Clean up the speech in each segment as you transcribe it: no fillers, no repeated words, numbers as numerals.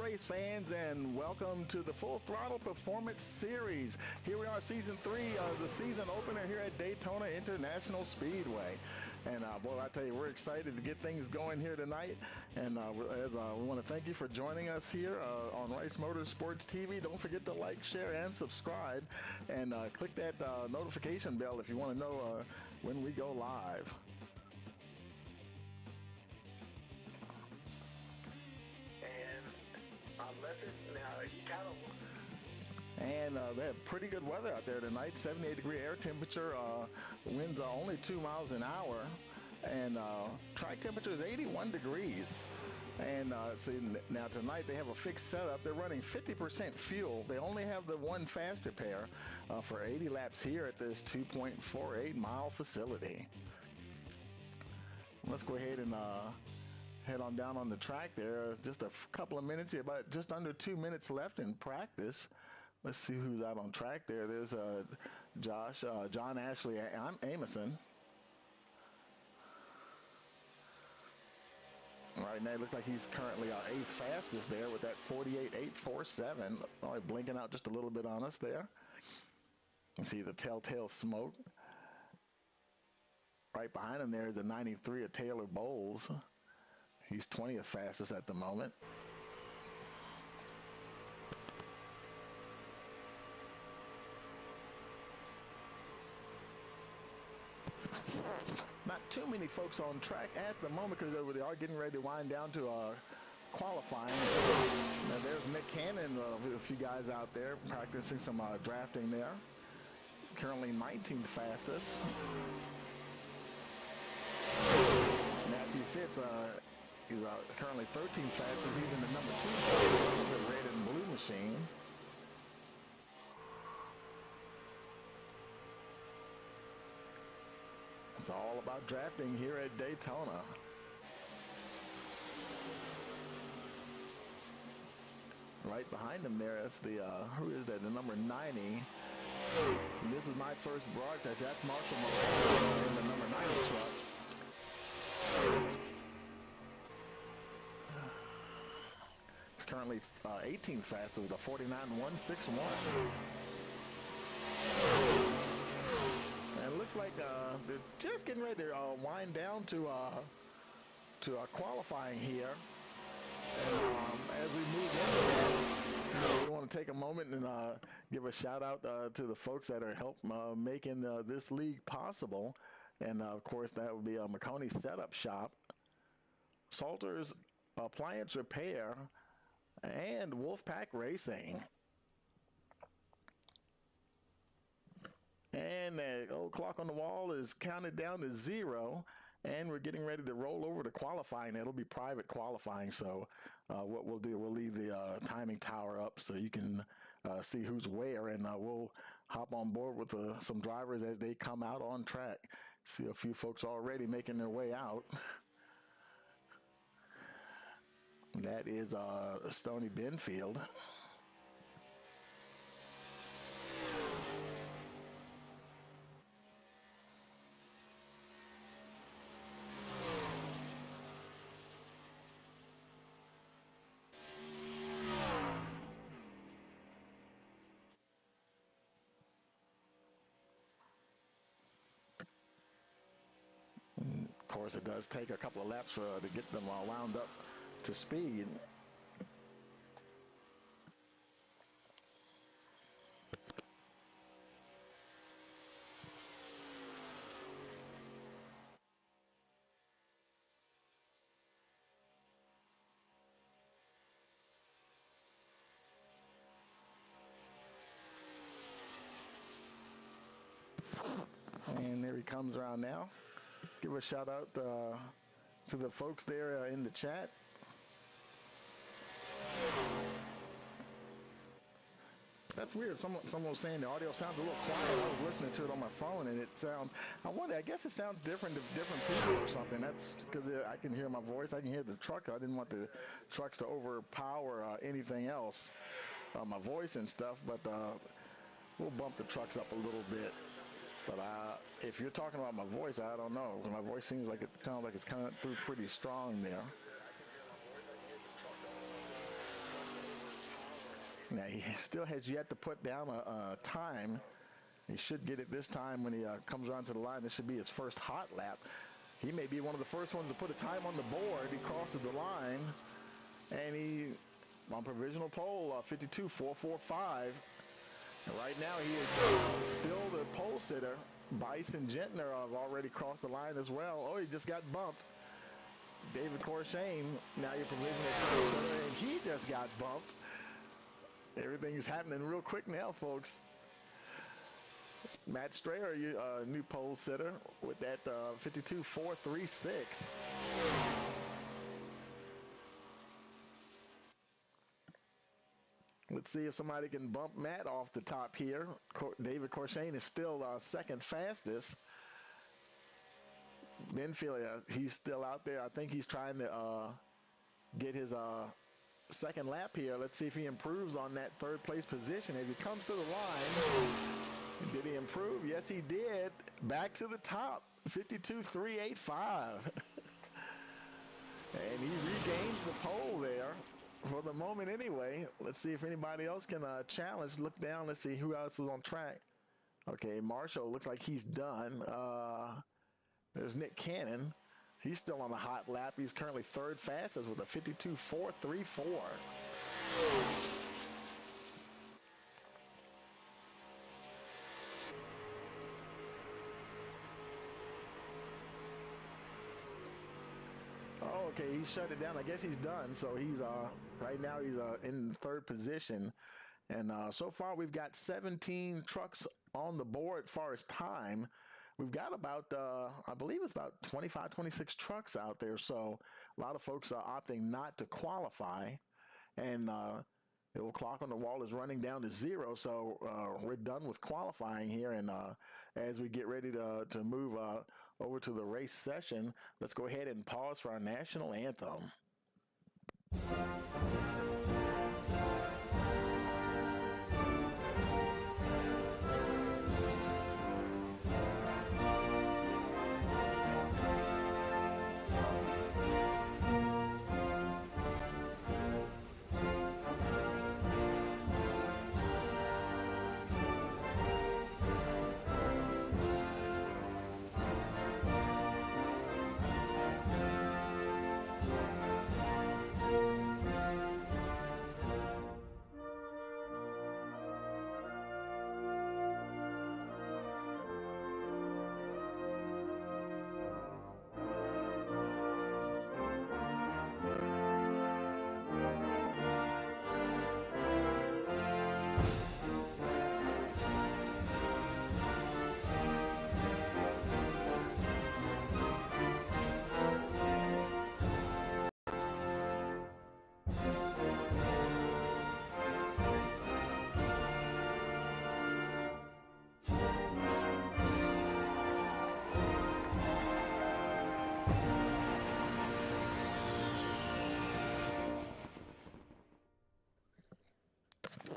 race fans, and welcome to the Full Throttle Performance Series. Here we are, Season 3 of the season opener here at Daytona International Speedway. And boy, I tell you, we're excited to get things going here tonight. And we want to thank you for joining us here on Rice Motorsports TV. Don't forget to like, share, and subscribe. And click that notification bell if you want to know when we go live. And unless it's now, he kind of. And they have pretty good weather out there tonight. 78-degree air temperature. Winds are only 2 miles an hour, and track temperature is 81 degrees. And see, now tonight they have a fixed setup. They're running 50% fuel. They only have the one fast repair for 80 laps here at this 2.48 mile facility. Let's go ahead and head on down on the track there. Just a couple of minutes here, about just under 2 minutes left in practice. Let's see who's out on track there. There's John Ashley Amison. Right now, it looks like he's currently our 8th fastest there with that 48.847. Probably blinking out just a little bit on us there. You see the telltale smoke. Right behind him there is the 93 of Taylor Bowles. He's 20th fastest at the moment. Not too many folks on track at the moment because they are getting ready to wind down to qualifying. Now there's Nick Cannon, a few guys out there practicing some drafting there. Currently 19th fastest. Matthew Fitz is currently 13th fastest. He's in the number 2 spot, the red and blue machine. It's all about drafting here at Daytona. Right behind him there, that's the, who is that? The number 90. And this is my first broadcast. That's Marshall Moran in the number 90 truck. He's currently 18th fastest with a 49.161. And it looks like they're just getting ready to wind down to qualifying here. And as we move in, we want to take a moment and give a shout out to the folks that are helping making this league possible. And of course, that would be McConey Setup Shop, Salter's Appliance Repair, and Wolfpack Racing. And the old clock on the wall is counted down to 0, and we're getting ready to roll over to qualifying. It'll be private qualifying, so what we'll do, we'll leave the timing tower up so you can see who's where, and we'll hop on board with some drivers as they come out on track. See a few folks already making their way out. That is Stoney Benfield. Of course, it does take a couple of laps to get them all wound up to speed. And there he comes around now. Give a shout out to the folks there in the chat. That's weird. Someone was saying the audio sounds a little quiet. I was listening to it on my phone, and I guess it sounds different to different people or something. That's because I can hear my voice. I can hear the truck. I didn't want the trucks to overpower anything else, my voice and stuff. But we'll bump the trucks up a little bit. But if you're talking about my voice, I don't know. My voice seems like it sounds like it's coming through pretty strong there. Now, he still has yet to put down a time. He should get it this time when he comes around to the line. This should be his first hot lap. He may be one of the first ones to put a time on the board. He crosses the line, and he, on provisional pole, 52.445. And right now, he is still the pole sitter. Bison Gentner have already crossed the line as well. Oh, he just got bumped. David Corshane, now your provisional pole sitter, and he just got bumped. Everything's happening real quick now, folks. Matt Strayer, new pole sitter with that 52.436. Let's see if somebody can bump Matt off the top here. David Corshane is still second fastest. Benfield, he's still out there. I think he's trying to get his second lap here. Let's see if he improves on that third place position as he comes to the line. Did he improve? Yes, he did. Back to the top, 52.385. And he regains the pole there for the moment anyway. Let's see if anybody else can challenge. Look down. Let's see who else is on track. Okay, Marshall looks like he's done. There's Nick Cannon. He's still on the hot lap. He's currently third fastest with a 52.434. Oh, okay, he shut it down. I guess he's done. So he's right now he's in third position. And so far we've got 17 trucks on the board as far as time. We've got about, I believe it's about 25, 26 trucks out there. So a lot of folks are opting not to qualify. And the little clock on the wall is running down to 0. So we're done with qualifying here. And as we get ready to move over to the race session, let's go ahead and pause for our national anthem.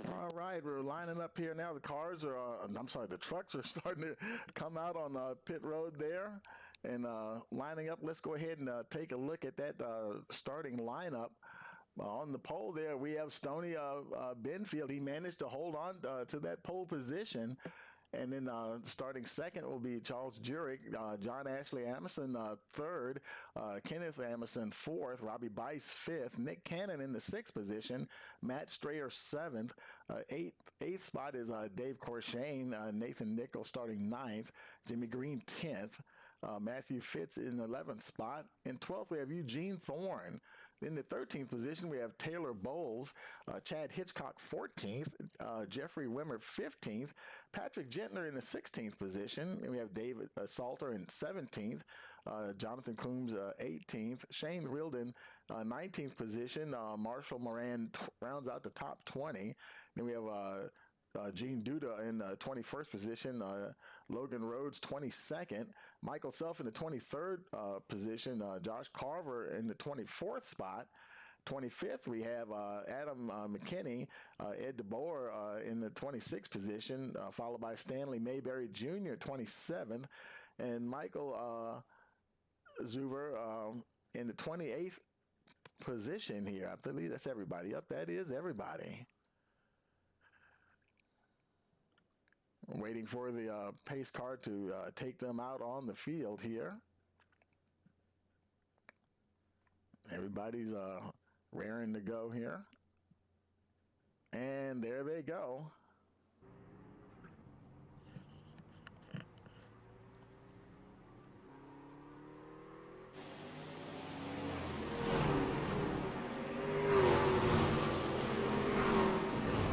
All right, we're lining up here now. The cars are, the trucks are starting to come out on pit road there and lining up. Let's go ahead and take a look at that starting lineup. On the pole there, we have Stoney Benfield. He managed to hold on to that pole position. And then starting second will be Charles Jurek, John Ashley Amerson third, Kenneth Amerson fourth, Robbie Bice fifth, Nick Cannon in the sixth position, Matt Strayer seventh, eighth spot is Dave Corshane, Nathan Nichols starting ninth, Jimmy Green 10th, Matthew Fitz in the 11th spot. In 12th, we have Eugene Thorne. In the 13th position, we have Taylor Bowles, Chad Hitchcock 14th, Jeffrey Wimmer 15th, Patrick Gentner in the 16th position, and we have David Salter in 17th, Jonathan Coombs 18th, Shane Rilden 19th position, Marshall Moran rounds out the top 20. Then we have Gene Duda in the 21st position, Logan Rhodes 22nd, Michael Self in the 23rd position, Josh Carver in the 24th spot. 25th, we have Adam McKinney, Ed DeBoer in the 26th position, followed by Stanley Mayberry Jr., 27th, and Michael Zuber in the 28th position here. I believe that's everybody. Yep, that is everybody. Waiting for the pace car to take them out on the field here. Everybody's raring to go here. And there they go.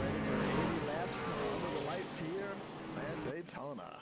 Ready for 80 laps under the lights here at Daytona.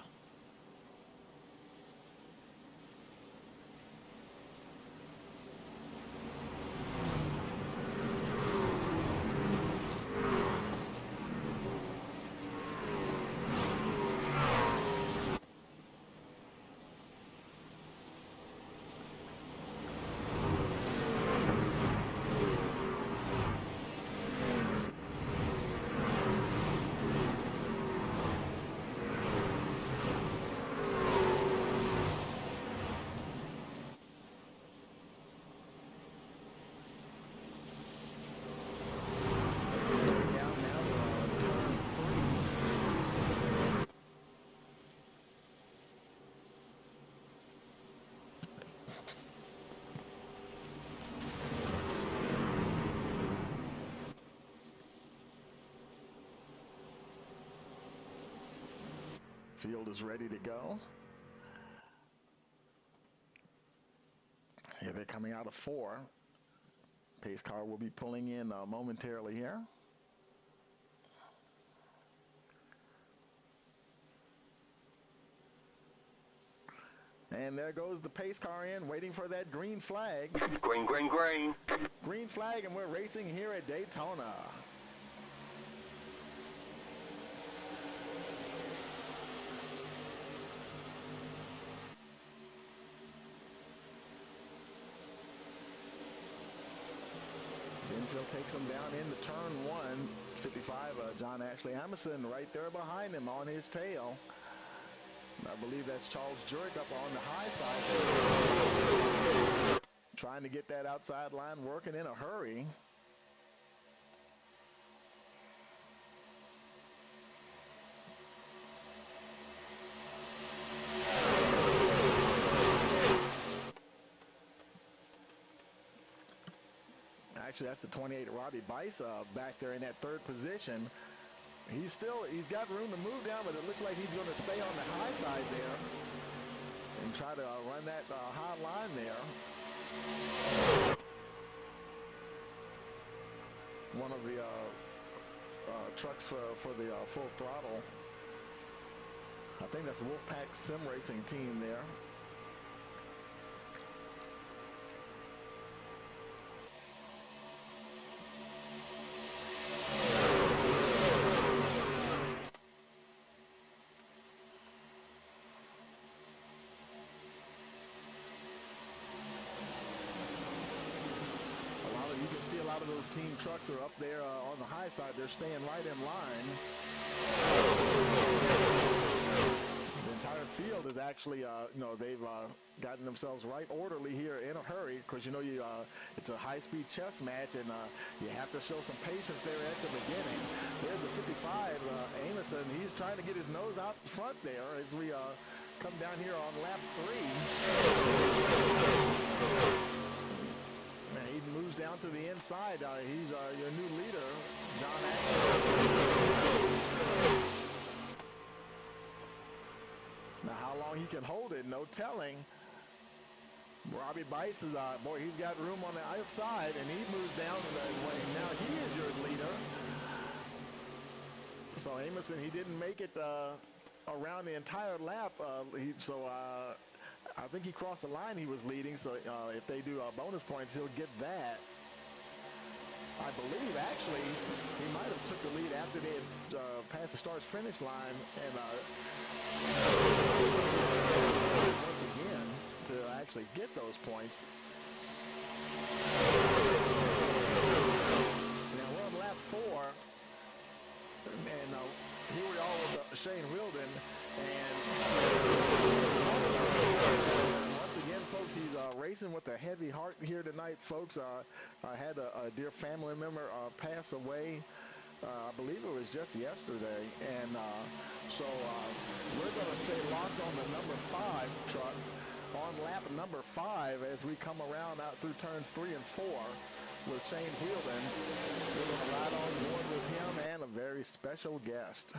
Field is ready to go. Here they're coming out of 4. Pace car will be pulling in momentarily here. And there goes the pace car in, waiting for that green flag. Green, green, green. Green flag, and we're racing here at Daytona. Benfield takes him down into turn 1. 55, John Ashley Emerson right there behind him on his tail. I believe that's Charles Jurek up on the high side. Trying to get that outside line working in a hurry. Actually, that's the 28 Robbie Bice back there in that 3rd position. He's got room to move down, but it looks like he's going to stay on the high side there and try to run that high line there. One of the trucks for the Full Throttle. I think that's Wolfpack Sim Racing team there. You can see a lot of those team trucks are up there on the high side. They're staying right in line. The entire field is actually, they've gotten themselves right orderly here in a hurry. Because, it's a high-speed chess match, and you have to show some patience there at the beginning. There's the 55, Amerson. He's trying to get his nose out front there as we come down here on lap 3. He moves down to the inside. He's your new leader, John Ashley. Now, how long he can hold it, no telling. Robbie Bice is, he's got room on the outside, and he moves down that way. Now he is your leader. So Amerson, he didn't make it around the entire lap. I think he crossed the line he was leading, so if they do bonus points, he'll get that. I believe, actually, he might have took the lead after they had passed the start-finish line, and once again, to actually get those points. Now, we're on lap 4, and here we are with Shane Wilden, and once again, folks, he's racing with a heavy heart here tonight, folks. I had a dear family member pass away I believe it was just yesterday. And we're going to stay locked on the number 5 truck on lap number 5 as we come around out through turns 3 and 4 with Shane Wheeldon. We're going to ride on board with him and a very special guest.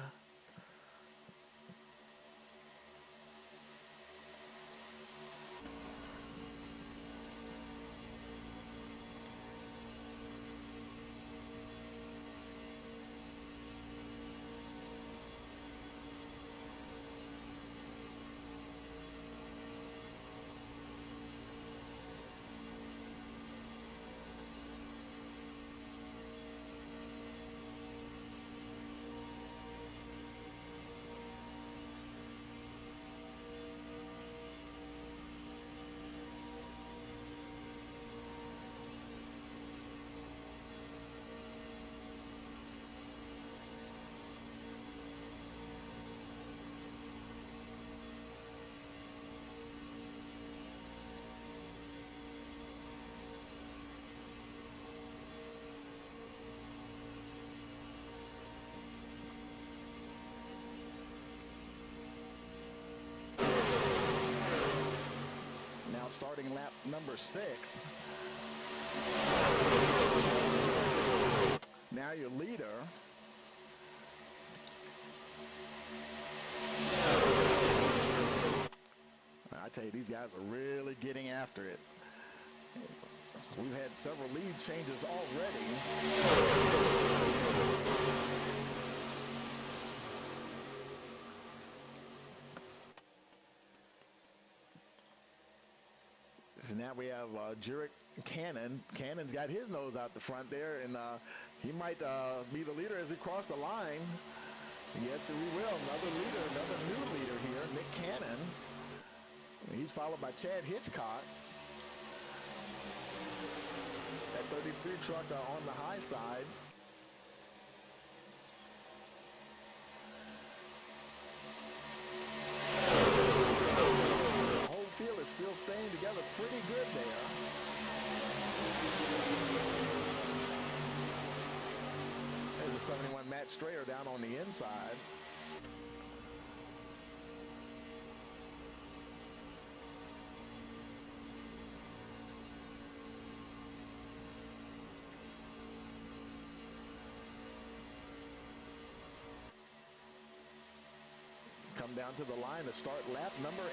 Starting lap number 6. Now your leader. I tell you, these guys are really getting after it. We've had several lead changes already. So now we have Jurek Cannon. Cannon's got his nose out the front there, and he might be the leader as we cross the line. Yes, we will. Another leader, another new leader here, Nick Cannon. He's followed by Chad Hitchcock. That 33 truck on the high side. Field is still staying together pretty good there. There's a 71 Matt Strayer down on the inside. Come down to the line to start lap number 8.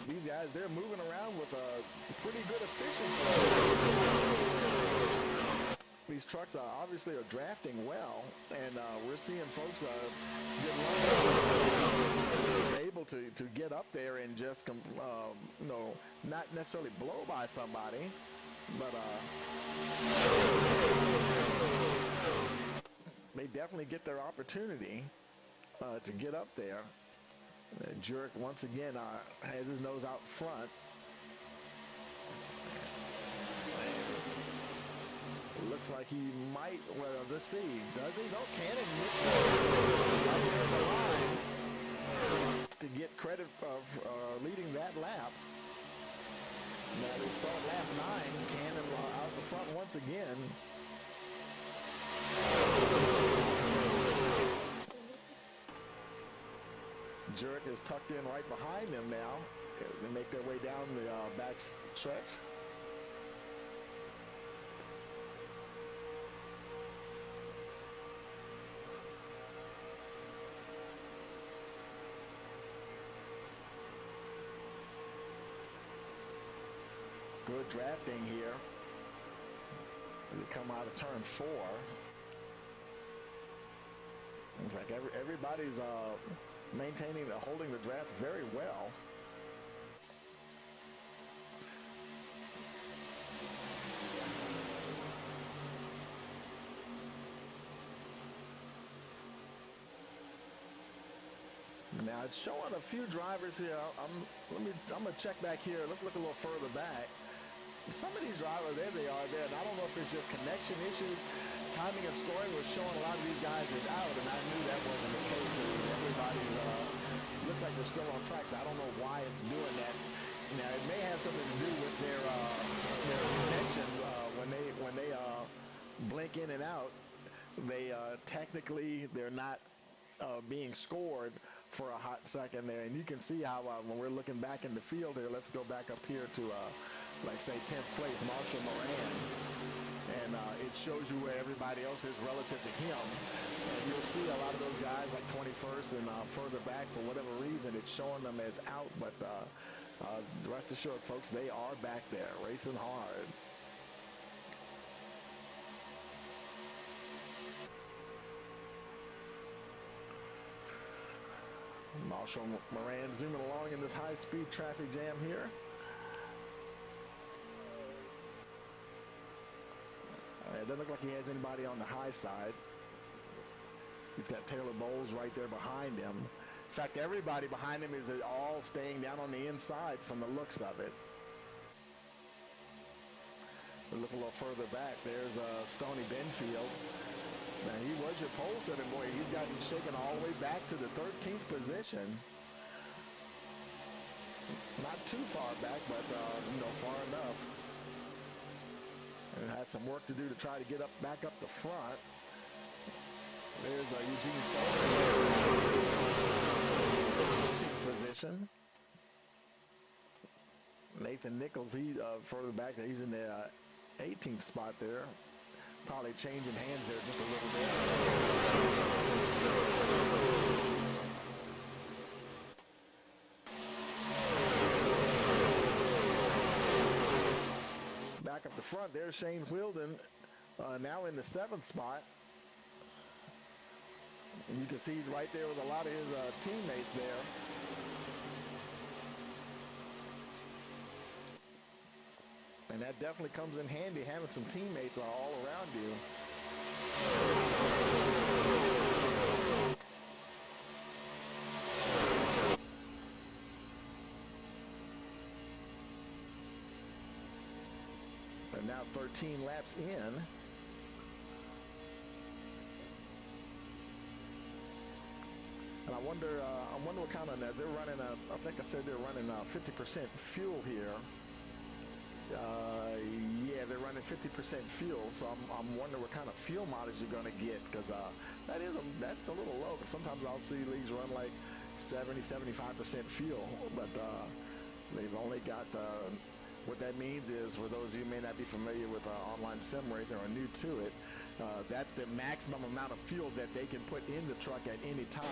These guys, they're moving around with a pretty good efficiency. These trucks obviously are drafting well, and we're seeing folks get able to get up there and just not necessarily blow by somebody, but they definitely get their opportunity to get up there. Jurek once again has his nose out front. Looks like he might, well, let's see. Does he? No, Cannon nips right there at the line to get credit of leading that lap. Now they start lap 9. Cannon out the front once again. Jurek is tucked in right behind them now. They make their way down the back stretch. Good drafting here. They come out of turn 4. In fact, everybody's holding the draft very well. Now it's showing a few drivers here. I'm gonna check back here. Let's look a little further back. Some of these drivers, there they are there, and I don't know if it's just connection issues. Timing and scoring was showing a lot of these guys is out, and I knew that wasn't the case. Everybody's looks like they're still on track, so I don't know why it's doing that. Now, it may have something to do with their connections. When they blink in and out, they technically they're not being scored for a hot second there. And you can see how when we're looking back in the field here, let's go back up here to, like, say, 10th place, Marshall Moran. And it shows you where everybody else is relative to him. And you'll see a lot of those guys like 21st and further back for whatever reason. It's showing them as out, but rest assured, folks, they are back there racing hard. Marshall Moran zooming along in this high-speed traffic jam here. It doesn't look like he has anybody on the high side. He's got Taylor Bowles right there behind him. In fact, everybody behind him is all staying down on the inside from the looks of it. We look a little further back. There's Stoney Benfield. Now, he was your pole setter boy. He's gotten shaken all the way back to the 13th position. Not too far back, but far enough. And had some work to do to try to get back up the front. There's Eugene Thornton, 16th position. Nathan Nichols, he's further back there. He's in the 18th spot there. Probably changing hands there just a little bit. Back up the front, there's Shane Wilden, now in the 7th spot. And you can see he's right there with a lot of his teammates there. And that definitely comes in handy, having some teammates all around you. And now 13 laps in. And I wonder what kind of, they're running I think I said they're running 50% fuel here. Yeah, they're running 50% fuel, so I'm wondering what kind of fuel mileage you're going to get, because that's a little low. Because sometimes I'll see leagues run like 70-75% fuel, but they've only got what that means is, for those of you who may not be familiar with online sim racing or new to it, that's the maximum amount of fuel that they can put in the truck at any time,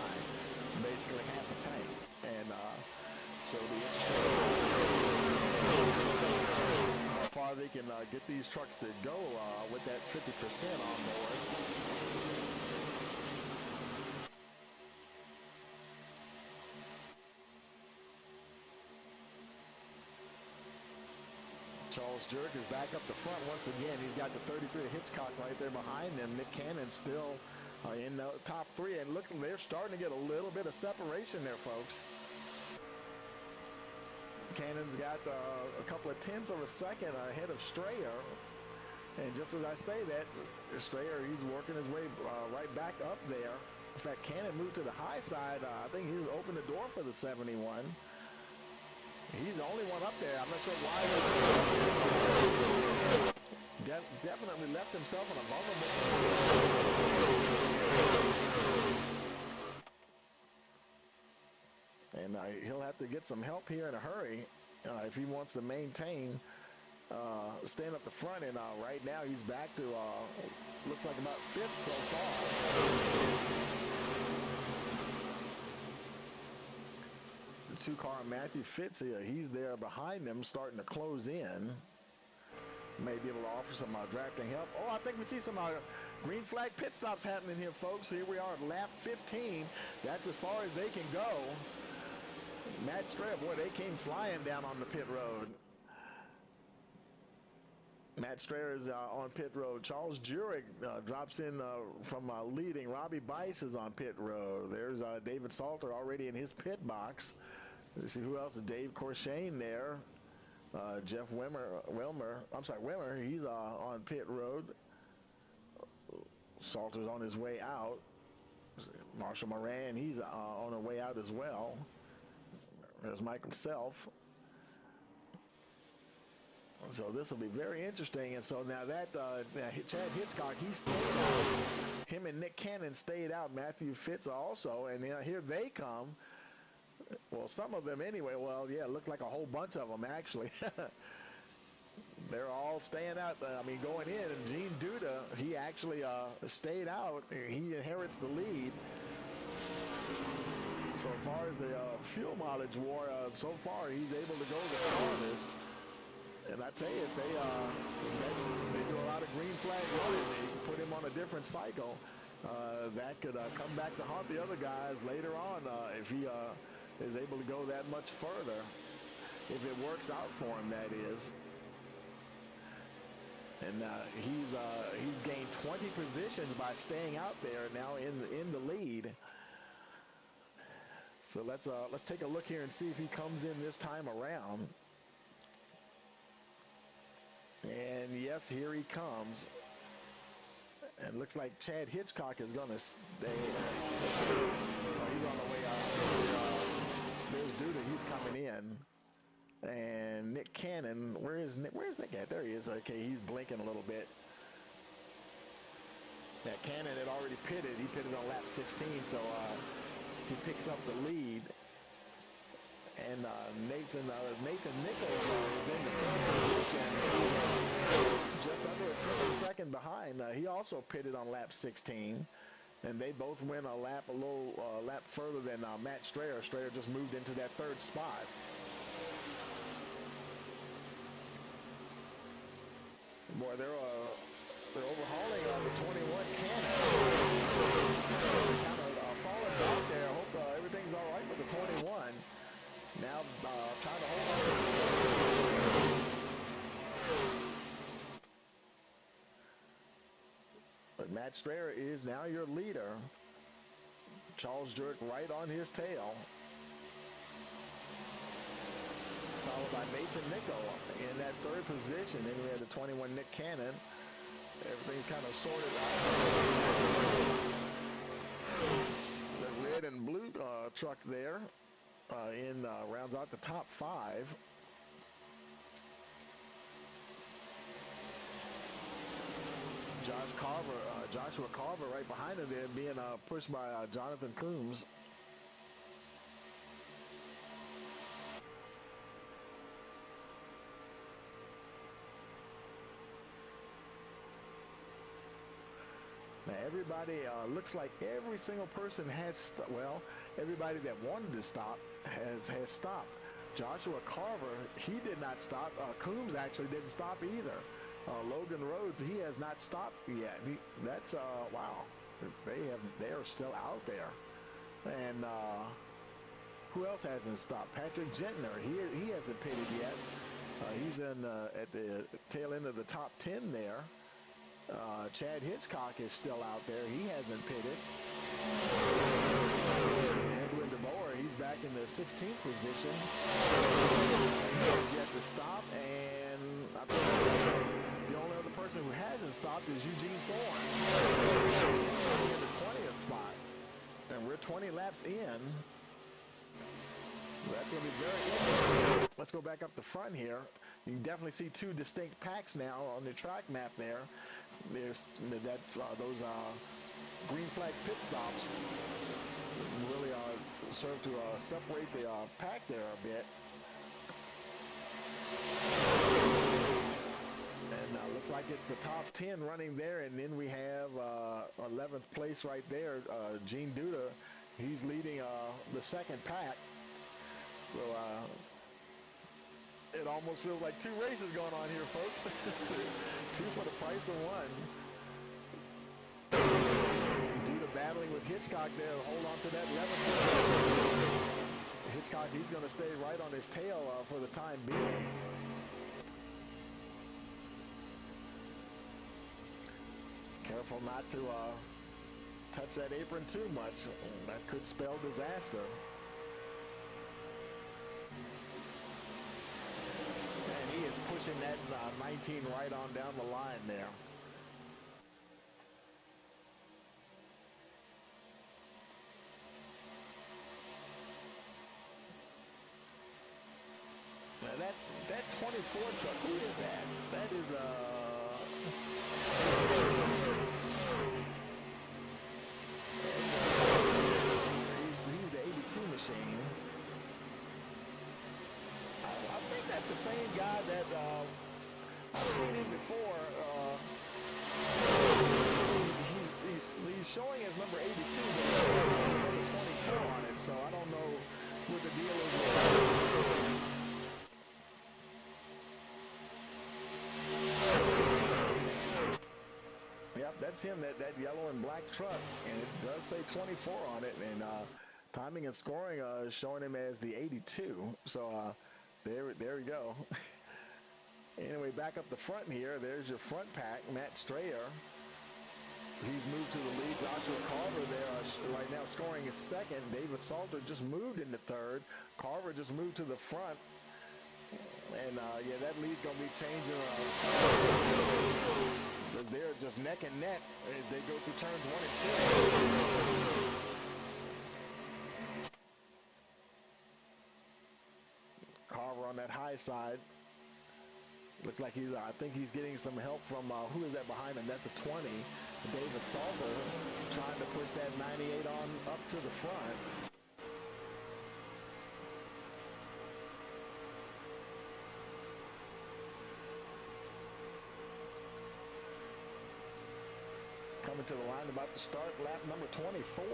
basically half a tank. And so it'll be interesting how far they can get these trucks to go with that 50% on board. Charles Jurek is back up the front once again. He's got the 33 Hitchcock right there behind him. Nick Cannon still in the top 3, and looks they're starting to get a little bit of separation there, folks. Cannon's got a couple of tenths of a second ahead of Strayer. And just as I say that, Strayer, he's working his way right back up there. In fact, Cannon moved to the high side. I think he's opened the door for the 71. He's the only one up there. I'm not sure why. Definitely left himself in a vulnerable position. And he'll have to get some help here in a hurry if he wants to maintain staying up the front. And right now he's back to looks like about 5th so far. The 2-car Matthew Fitz here, he's there behind them, starting to close in. May be able to offer some drafting help. Oh, I think we see some green flag pit stops happening here, folks. Here we are at lap 15. That's as far as they can go. Matt Strayer, boy, they came flying down on the pit road. Matt Strayer is on pit road. Charles Jurek drops in from leading. Robbie Bice is on pit road. There's David Salter already in his pit box. Let's see who else is. Dave Corshane there. Jeff Wilmer, he's on pit road. Salter's on his way out. Marshall Moran, he's on the way out as well. There's Michael Self. So this will be very interesting. And so now that Chad Hitchcock, he stayed out. Him and Nick Cannon stayed out. Matthew Fitz also. And here they come. Well, some of them anyway. Well, yeah, it looked like a whole bunch of them, actually. They're all staying out. I mean, going in. And Gene Duda, he actually stayed out. He inherits the lead. So far as the fuel mileage war, so far he's able to go the farthest. And I tell you, if they do a lot of green flag running, they put him on a different cycle, that could come back to haunt the other guys later on if he is able to go that much further. If it works out for him, that is. And he's gained 20 positions by staying out there now in the lead. So let's take a look here and see if he comes in this time around. And yes, here he comes. And looks like Chad Hitchcock is going to stay. He's on the way out. There's Duda. He's coming in. And Nick Cannon. Where's Nick at? There he is. Okay, he's blinking a little bit. Now, Cannon had already pitted. He pitted on lap 16, so he picks up the lead. And Nathan Nichols is in the third position, just under a tenth of a second behind. He also pitted on lap 16, and they both went a lap further than Matt Strayer. Strayer just moved into that third spot. Boy, they're overhauling the 21 Cannon. Kind of falling out there. Hope everything's all right with the 21. Now trying to hold on to the but Matt Strayer is now your leader. Charles Jerk right on his tail. Followed by Nathan Nichol in that third position. Then we had the 21 Nick Cannon. Everything's kind of sorted out. The red and blue truck there. Rounds out the top 5. Joshua Carver right behind him there, being pushed by Jonathan Coombs. Now everybody looks like every single person has everybody that wanted to stop has stopped. Joshua Carver, he did not stop. Coombs actually didn't stop either. Logan Rhodes, he has not stopped yet. That's wow. They are still out there. And who else hasn't stopped? Patrick Gentner, he hasn't pitted yet. He's in at the tail end of the top 10 there. Chad Hitchcock is still out there. He hasn't pitted. Edwin DeBoer, he's back in the 16th position. He has yet to stop, and I think the only other person who hasn't stopped is Eugene Thorne. In the 20th spot. And we're 20 laps in. That's going to be very interesting. Let's go back up the front here. You can definitely see 2 distinct packs now on the track map there. There's those green flag pit stops really serve to separate the pack there a bit. And looks like it's the top 10 running there, and then we have 11th place right there. Gene Duda, he's leading the second pack. So it almost feels like 2 races going on here, folks. 2 for the price of 1. Duda battling with Hitchcock there. Hold on to that 11th position. Hitchcock, he's going to stay right on his tail for the time being. Careful not to touch that apron too much. That could spell disaster. And he is pushing that 19 right on down the line there. 24 truck. Who is that? That is he's the 82 machine. I think that's the same guy that I've seen him before. He's showing as number 82, but he's number 24 on it, so I don't know what the deal is with that. Yep, that's him, that yellow and black truck, and it does say 24 on it, and timing and scoring is showing him as the 82, so there we go. Anyway, back up the front here, there's your front pack, Matt Strayer. He's moved to the lead. Joshua Carver there right now scoring his second. David Salter just moved into third. Carver just moved to the front. And, yeah, that lead's going to be changing. They're just neck and neck as they go through turns 1 and 2. Carver on that high side. Looks like I think he's getting some help from, who is that behind him? That's a 20. David Salter trying to push that 98 on up to the front. Coming to the line about to start lap number 24.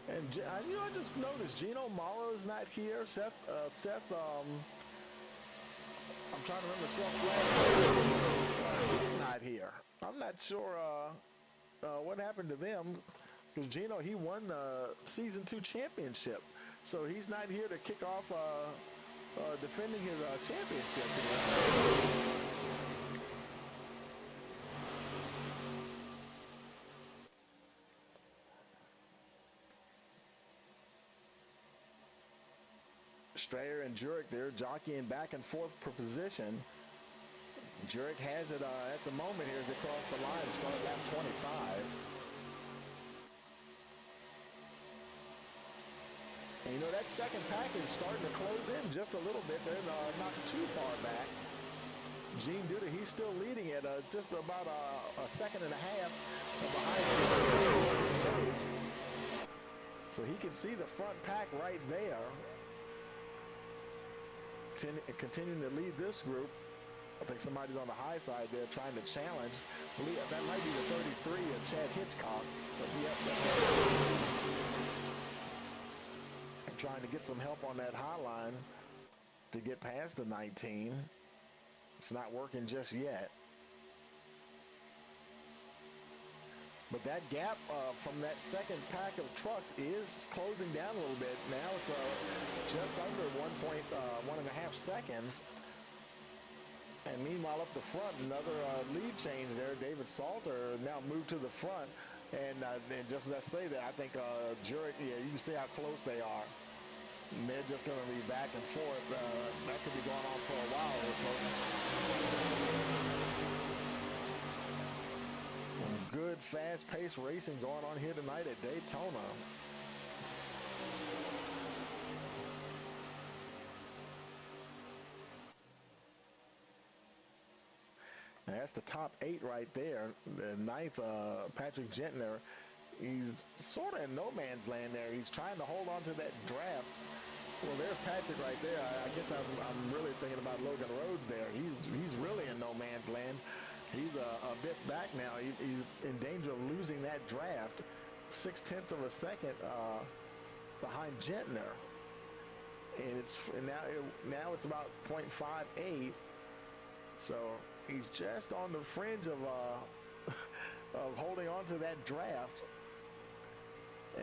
And I just noticed Gino Morrow's not here. Seth, I'm trying to remember Seth's last name. He's not here. I'm not sure what happened to them, because Gino, he won the Season 2 championship. So he's not here to kick off defending his championship. Strayer and Jurek, they're jockeying back and forth per position. Jurek has it at the moment here as they cross the line, start lap 25. And you know, that second pack is starting to close in just a little bit. They're not too far back. Gene Duda, he's still leading at just about a second and a half behind him. So he can see the front pack right there. Continuing to lead this group. I think somebody's on the high side there trying to challenge. That might be the 33 of Chad Hitchcock. Trying to get some help on that high line to get past the 19. It's not working just yet. But that gap from that second pack of trucks is closing down a little bit. Now it's just under 1.5 seconds. And meanwhile, up the front, another lead change there. David Salter now moved to the front. And just as I say that, I think Jurek, yeah, you can see how close they are. And they're just going to be back and forth. That could be going on for a while here, folks. Good, fast-paced racing going on here tonight at Daytona. And that's the top 8 right there. The 9th, Patrick Gentner, he's sort of in no man's land there. He's trying to hold on to that draft. Well, there's Patrick right there. I guess I'm really thinking about Logan Rhodes there. He's really in no man's land. He's a bit back now. He's in danger of losing that draft. 0.6 of a second behind Gentner. And now it's about 0.58. So he's just on the fringe of of holding on to that draft.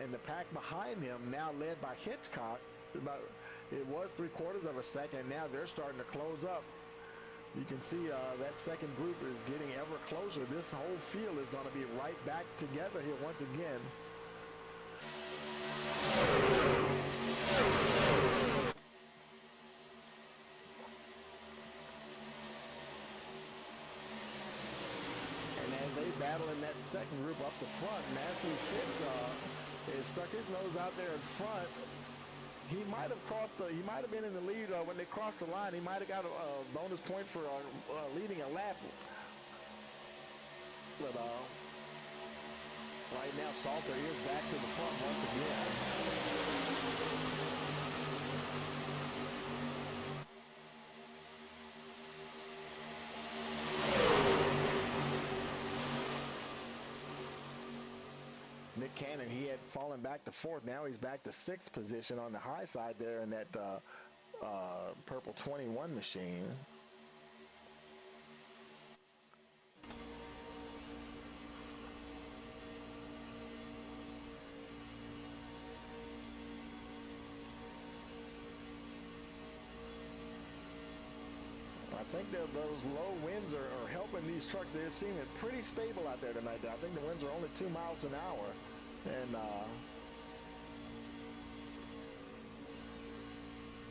And the pack behind him, now led by Hitchcock, it was 0.75 of a second. Now they're starting to close up. You can see that second group is getting ever closer. This whole field is going to be right back together here once again. that second group up the front. Matthew Fitz is stuck his nose out there in front. He might have crossed. He might have been in the lead when they crossed the line. He might have got a bonus point for leading a lap. But right now, Salter is back to the front once again. Nick Cannon, he had fallen back to fourth. Now he's back to sixth position on the high side there in that purple 21 machine. I think that those low winds are helping these trucks. They're seeming pretty stable out there tonight. I think the winds are only 2 miles an hour. And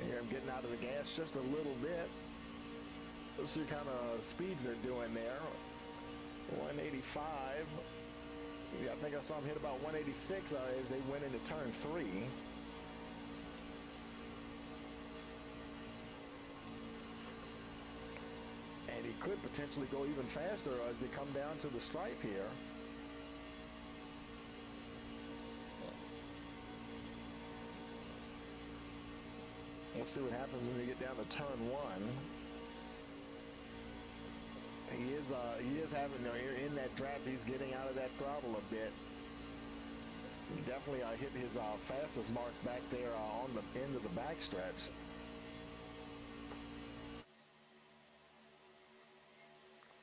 here I'm getting out of the gas just a little bit. Let's see what kind of speeds they're doing there. 185. Yeah, I think I saw them hit about 186 as they went into turn 3. And he could potentially go even faster as they come down to the stripe here. We'll see what happens when we get down to turn 1. He is having, in that draft, he's getting out of that throttle a bit. He definitely hit his fastest mark back there on the end of the backstretch.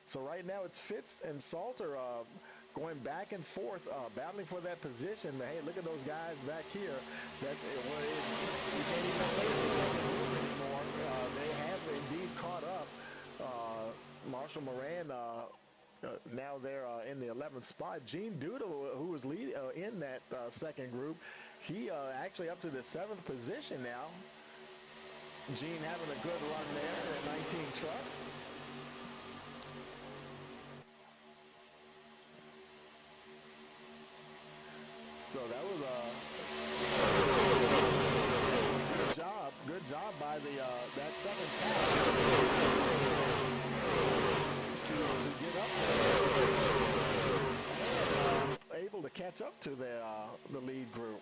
So right now it's Fitz and Salter going back and forth, battling for that position. But hey, look at those guys back here. That you can't even say it's a second group anymore. They have indeed caught up. Marshall Moran now they're in the 11th spot. Gene Doodle, who was lead in that second group, he actually up to the 7th position now. Gene having a good run there in that 19 truck. So that was a good job by the that second pack to get up there. Able to catch up to the lead group.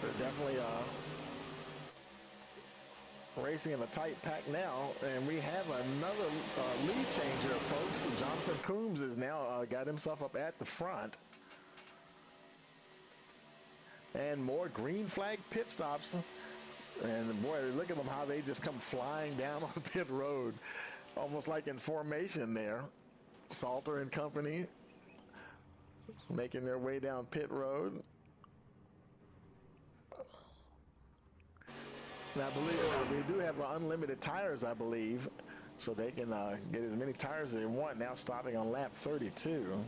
They're definitely racing in a tight pack now, and we have another lead changer, folks. Jonathan Coombs has now got himself up at the front. And more green flag pit stops. And boy, look at them, how they just come flying down on pit road. Almost like in formation there. Salter and company making their way down pit road. And I believe they do have unlimited tires, I believe, so they can get as many tires as they want. Now stopping on lap 32.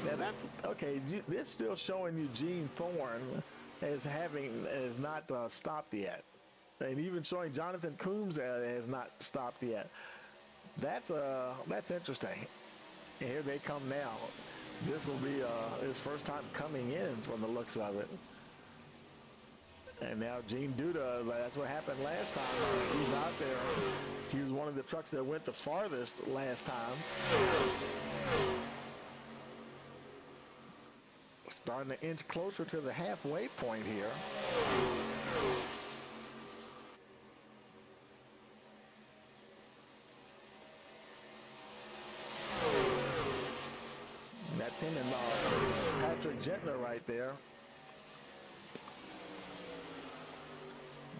Now that's okay. It's still showing Eugene Thorne as not stopped yet, and even showing Jonathan Coombs has not stopped yet. That's interesting. And here they come now. This will be his first time coming in from the looks of it. And now Gene Duda, that's what happened last time. He's out there. He was one of the trucks that went the farthest last time. Starting to inch closer to the halfway point here. That's him and Patrick Gentner right there.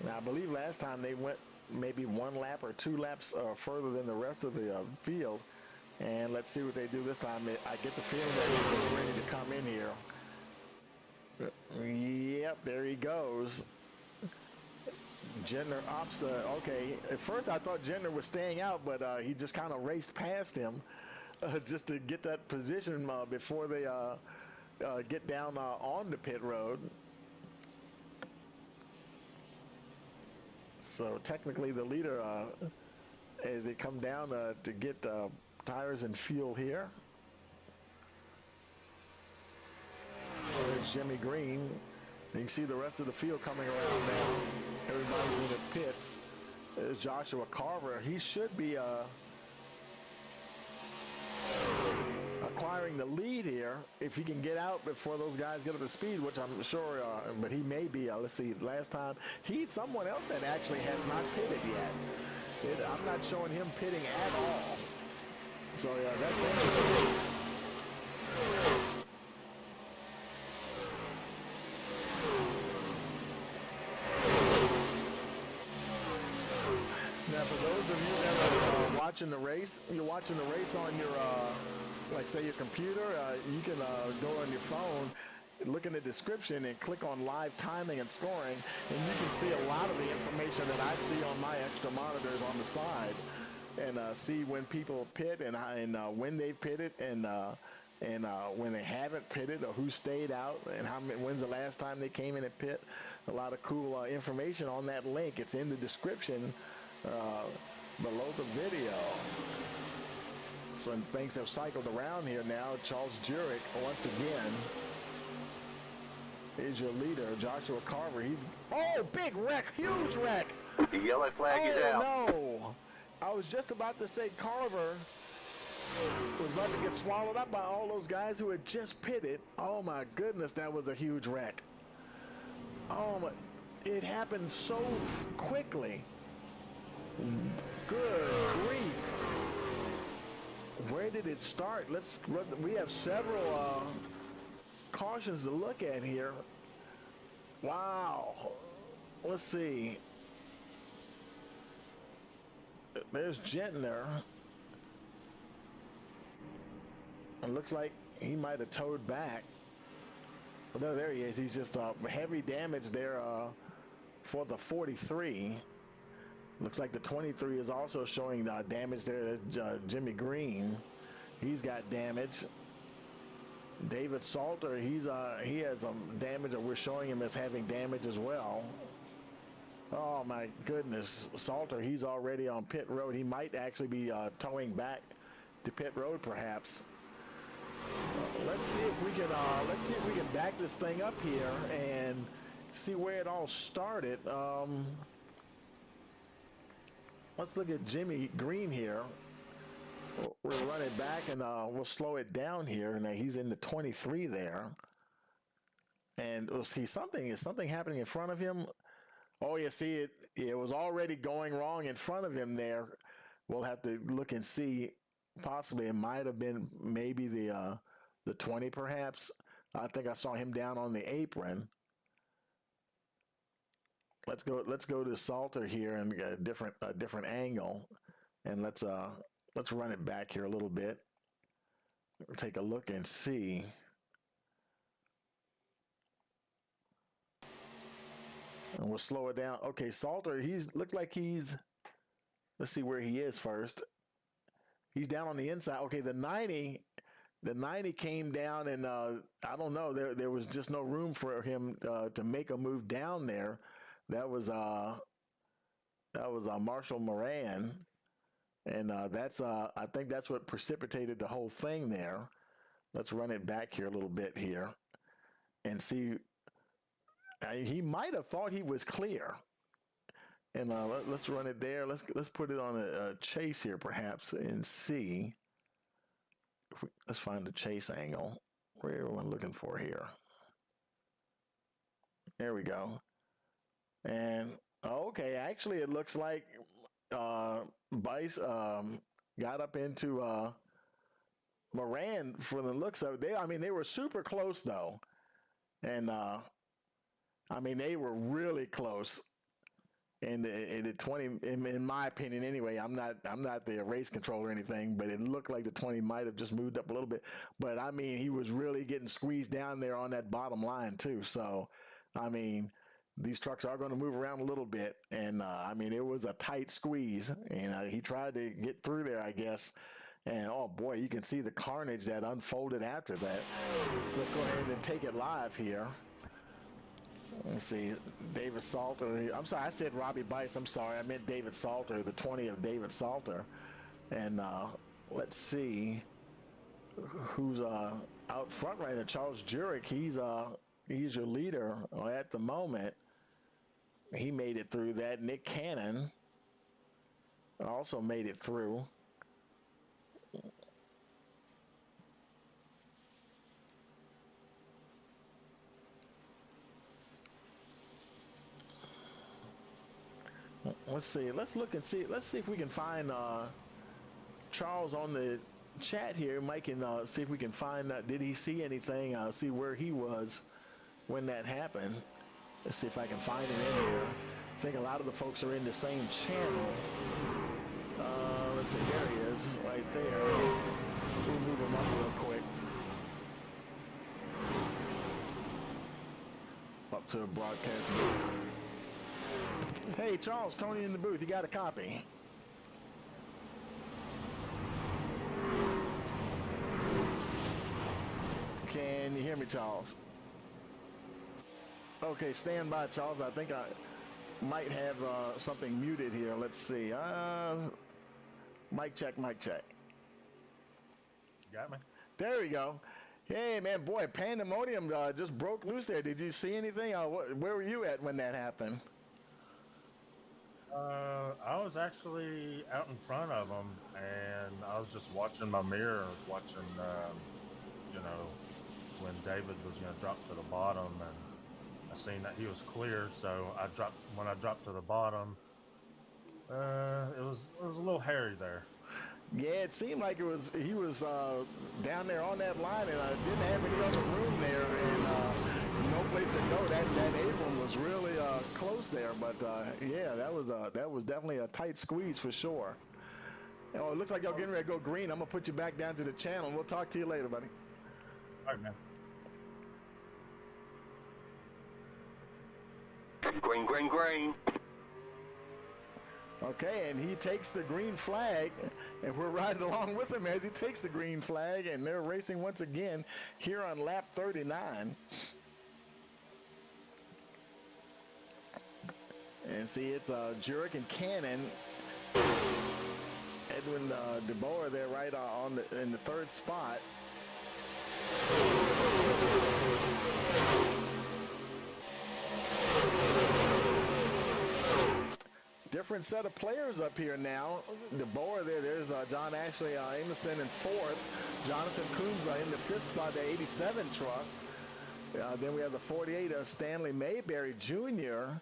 Now, I believe last time they went maybe 1 lap or 2 laps further than the rest of the field. And let's see what they do this time. I get the feeling that he's getting ready to come in here. Yep, there he goes. Gentner opts okay, at first I thought Gentner was staying out, but he just kind of raced past him just to get that position before they get down on the pit road. So technically the leader, as they come down to get tires and fuel here. There's Jimmy Green. You can see the rest of the field coming around now. Everybody's in the pits. There's Joshua Carver. He should be acquiring the lead here if he can get out before those guys get up to speed, which I'm sure, but he may be. Let's see, last time, he's someone else that actually has not pitted yet. I'm not showing him pitting at all. So, yeah, that's interesting. Now, for those of you that are watching the race, you're watching the race on your, like say your computer, you can go on your phone, look in the description and click on live timing and scoring, and you can see a lot of the information that I see on my extra monitors on the side, and see when people pit and when they pitted and when they haven't pitted or who stayed out and when's the last time they came in and pit. A lot of cool information on that link. It's in the description below the video. Some things have cycled around here now. Charles Jurek once again is your leader. Joshua Carver, he's, oh, big wreck, huge wreck. The yellow flag is out. No, I was just about to say Carver was about to get swallowed up by all those guys who had just pitted. Oh my goodness, that was a huge wreck. Oh my, it happened so quickly. Good grief. Where did it start? We have several cautions to look at here. Wow. Let's see. There's Gentner. It looks like he might have towed back. Well, no, there he is. He's just heavy damage there for the 43. Looks like the 23 is also showing damage there. Jimmy Green, he's got damage. David Salter, he has damage, or we're showing him as having damage as well. Oh my goodness, Salter, he's already on pit road. He might actually be towing back to pit road, perhaps. Let's see if we can back this thing up here and see where it all started. Let's look at Jimmy Green here. We'll run it back and we'll slow it down here. And he's in the 23 there. And we'll see something happening in front of him. Oh, you see it was already going wrong in front of him there. We'll have to look and see. Possibly it might have been maybe the 20 perhaps. I think I saw him down on the apron. Let's go to Salter here and get a different angle, and let's run it back here a little bit. Take a look and see. And we'll slow it down. Okay, Salter, looks like let's see where he is first. He's down on the inside. Okay, the 90 came down, and I don't know. There was just no room for him to make a move down there. That was Marshall Moran, and I think that's what precipitated the whole thing there. Let's run it back here a little bit here, and see. He might have thought he was clear, and let's run it there. Let's put it on a chase here, perhaps, and see. Let's find the chase angle. Where am I looking for here? There we go. And okay, actually, it looks like Bice got up into Moran for the looks of it. They were super close though, and they were really close. And the 20, in my opinion, anyway, I'm not the race controller or anything, but it looked like the 20 might have just moved up a little bit. But he was really getting squeezed down there on that bottom line too. So, these trucks are going to move around a little bit, and it was a tight squeeze, and he tried to get through there, I guess, And, oh, boy, you can see the carnage that unfolded after that. Let's go ahead and take it live here. Let's see, David Salter. I'm sorry, I said Robbie Bice. I'm sorry, I meant David Salter, the 20 of David Salter. And let's see who's out front right now. Charles Jurek, he's your leader at the moment. He made it through that. Nick Cannon also made it through. Let's see. Let's look and see. Let's see if we can find Charles on the chat here. Mike can see if we can find did he see anything? See where he was when that happened. Let's see if I can find him in here. I think a lot of the folks are in the same channel. Let's see. There he is, right there. We'll move him up real quick. Up to the broadcast booth. Hey, Charles, Tony in the booth. You got a copy? Can you hear me, Charles? Okay, stand by, Charles. I think I might have something muted here. Let's see. Mic check, mic check. Got me? There we go. Hey, man, boy, pandemonium just broke loose there. Did you see anything? Where were you at when that happened? I was actually out in front of him, and I was just watching my mirror. I was watching, when David was going to drop to the bottom, and I seen that he was clear. So when I dropped to the bottom, it was a little hairy there. Yeah, it seemed like he was down there on that line, and didn't have any other room there, and no place to go. That apron was really close there, but yeah, that was definitely a tight squeeze for sure. Oh, it looks like y'all getting ready to go green. I'm gonna put you back down to the channel, and we'll talk to you later, buddy. All right, man. Green, green, green. Okay, and he takes the green flag, and we're riding along with him as he takes the green flag, and they're racing once again here on lap 39. And see, it's Jurek and Cannon. Edwin DeBoer there right in the third spot. Different set of players up here now. DeBoer there's John Ashley Amerson in fourth. Jonathan Coombs in the fifth spot, the 87 truck. Then we have the 48 Stanley Mayberry Jr.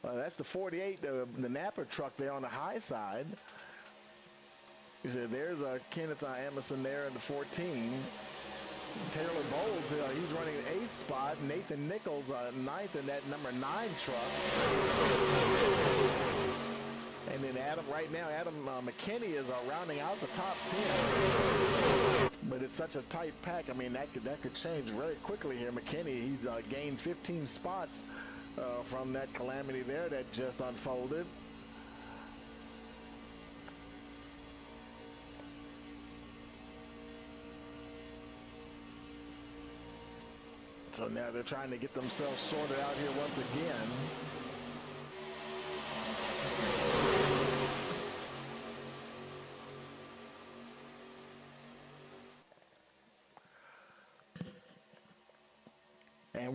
That's the 48, the Napa truck there on the high side. You see, there's Kenneth Emerson there in the 14. Taylor Bowles, he's running the 8th spot. Nathan Nichols, 9th in that number 9 truck. And then Adam McKinney is rounding out the top 10. But it's such a tight pack. I mean, that could change very quickly here. McKinney, he's gained 15 spots from that calamity there that just unfolded. So now they're trying to get themselves sorted out here once again.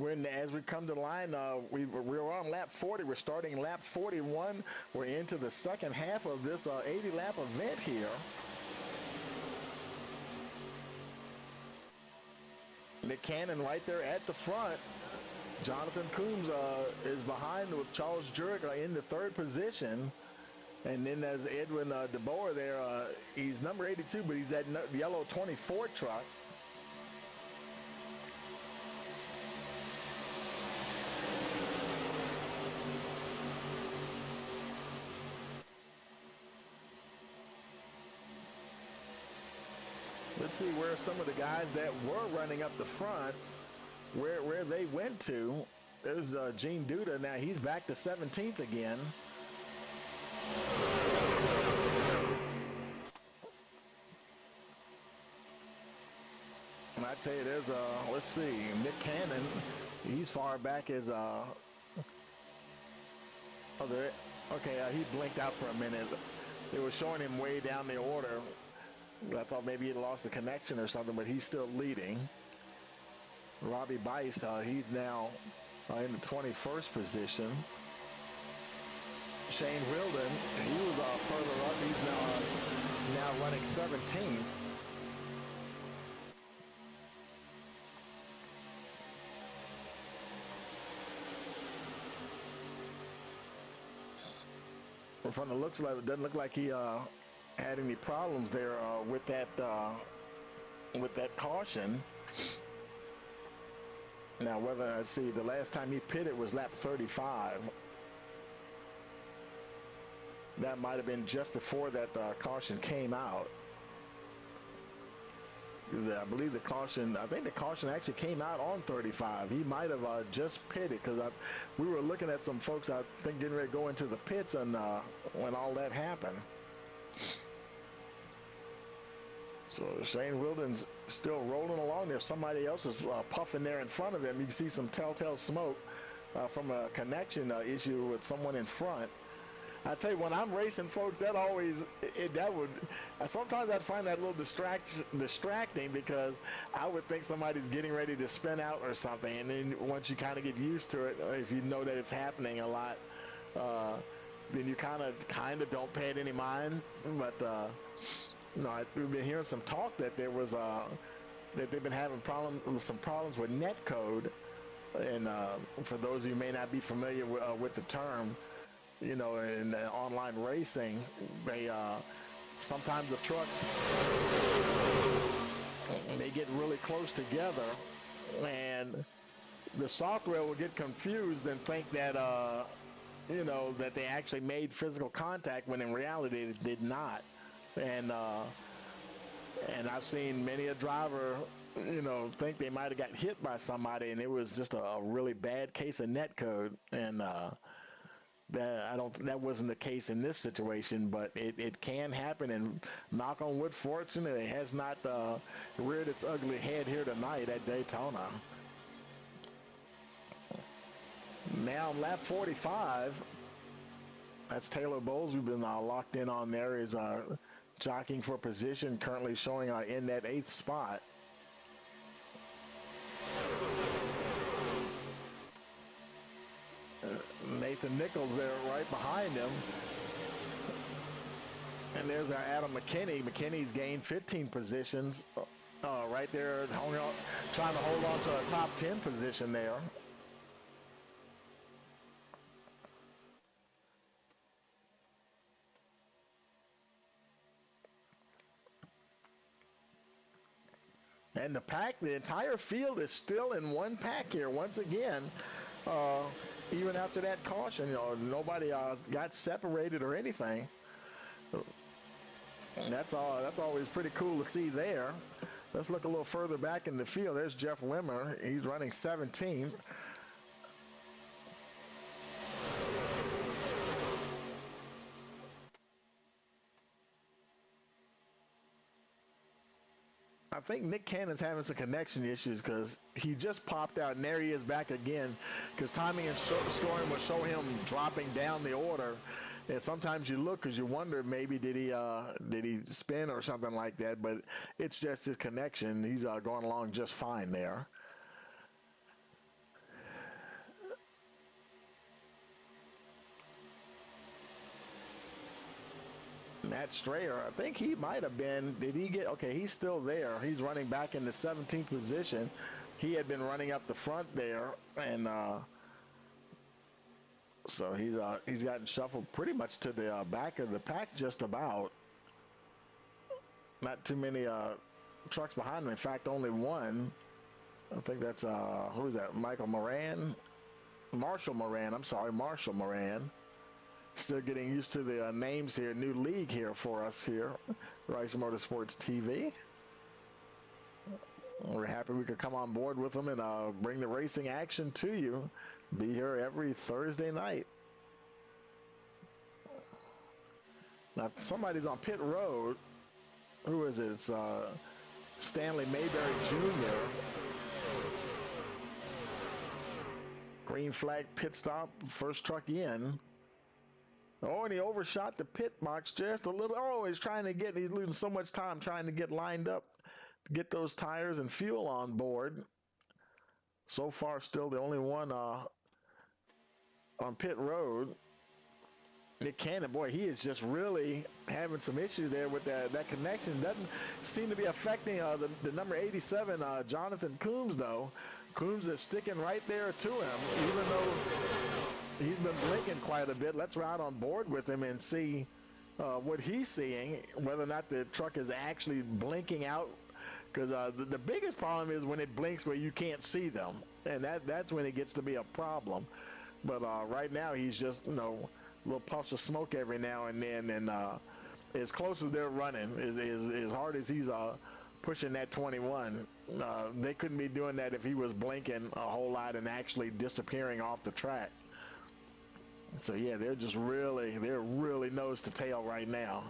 And as we come to the line, we're on lap 40. We're starting lap 41. We're into the second half of this 80-lap event here. Nick Cannon right there at the front. Jonathan Coombs is behind with Charles Jurek in the third position. And then there's Edwin DeBoer there. He's number 82, but he's that yellow 24 truck. Let's see where some of the guys that were running up the front, where they went to. There's Gene Duda. Now he's back to 17th again. And I tell you, there's let's see, Nick Cannon. He's far back as oh, there. Okay, he blinked out for a minute. It was showing him way down the order. I thought maybe he'd lost the connection or something, but he's still leading. Robbie Bice, he's now in the 21st position. Shane Wilden, he was further up. He's now running 17th. From the looks like it doesn't look like he had any problems there with that caution. Now, whether let's see, the last time he pitted was lap 35. That might have been just before that caution came out. I believe the caution, I think the caution actually came out on 35. He might have just pitted because we were looking at some folks, I think, getting ready to go into the pits and when all that happened. So Shane Wilden's still rolling along there. Somebody else is puffing there in front of him. You can see some telltale smoke from a connection issue with someone in front. I tell you, when I'm racing, folks, that always, sometimes I'd find that a little distracting because I would think somebody's getting ready to spin out or something. And then once you kind of get used to it, if you know that it's happening a lot, then you kind of don't pay it any mind. But, we've been hearing some talk that there was, that they've been having some problems with netcode. And for those of you who may not be familiar with the term, in online racing, they sometimes the trucks, they get really close together and the software will get confused and think that that they actually made physical contact when in reality it did not. And I've seen many a driver think they might have got hit by somebody and it was just a really bad case of netcode. And that wasn't the case in this situation, but it can happen, and knock on wood, fortunately, it has not reared its ugly head here tonight at Daytona. Now lap 45, that's Taylor Bowles. We've been locked in on there. Is jockeying for position, currently showing in that 8th spot. Nathan Nichols there right behind him. And there's our Adam McKinney. McKinney's gained 15 positions right there, trying to hold on to a top 10 position there. And the pack, the entire field is still in one pack here once again. Even after that caution, nobody got separated or anything. And that's always pretty cool to see there. Let's look a little further back in the field. There's Jeff Wimmer. He's running 17th. I think Nick Cannon's having some connection issues because he just popped out, and there he is back again, because timing and scoring will show him dropping down the order. And sometimes you look because you wonder maybe did he spin or something like that, but it's just his connection. He's going along just fine there. Matt Strayer, I think he might have been, okay, he's still there. He's running back in the 17th position. He had been running up the front there, and so he's gotten shuffled pretty much to the back of the pack just about. Not too many trucks behind him. In fact, only one. I think that's, who is that, Marshall Moran. Still getting used to the names here. New league here for us here, Rice Motorsports TV. We're happy we could come on board with them and bring the racing action to you. Be here every Thursday night. Now somebody's on pit road. Who is it? It's Stanley Mayberry Jr. Green flag pit stop, first truck in. Oh, and he overshot the pit box just a little. Oh, he's losing so much time trying to get lined up, get those tires and fuel on board. So far, still the only one on pit road. Nick Cannon, boy, he is just really having some issues there with that connection. Doesn't seem to be affecting the number 87, Jonathan Coombs, though. Coombs is sticking right there to him, even though he's been blinking quite a bit. Let's ride on board with him and see what he's seeing, whether or not the truck is actually blinking out. Because the biggest problem is when it blinks where you can't see them, and that's when it gets to be a problem. But right now he's just, little puffs of smoke every now and then, and as close as they're running, as hard as he's pushing that 21, they couldn't be doing that if he was blinking a whole lot and actually disappearing off the track. So yeah, they're really nose to tail right now.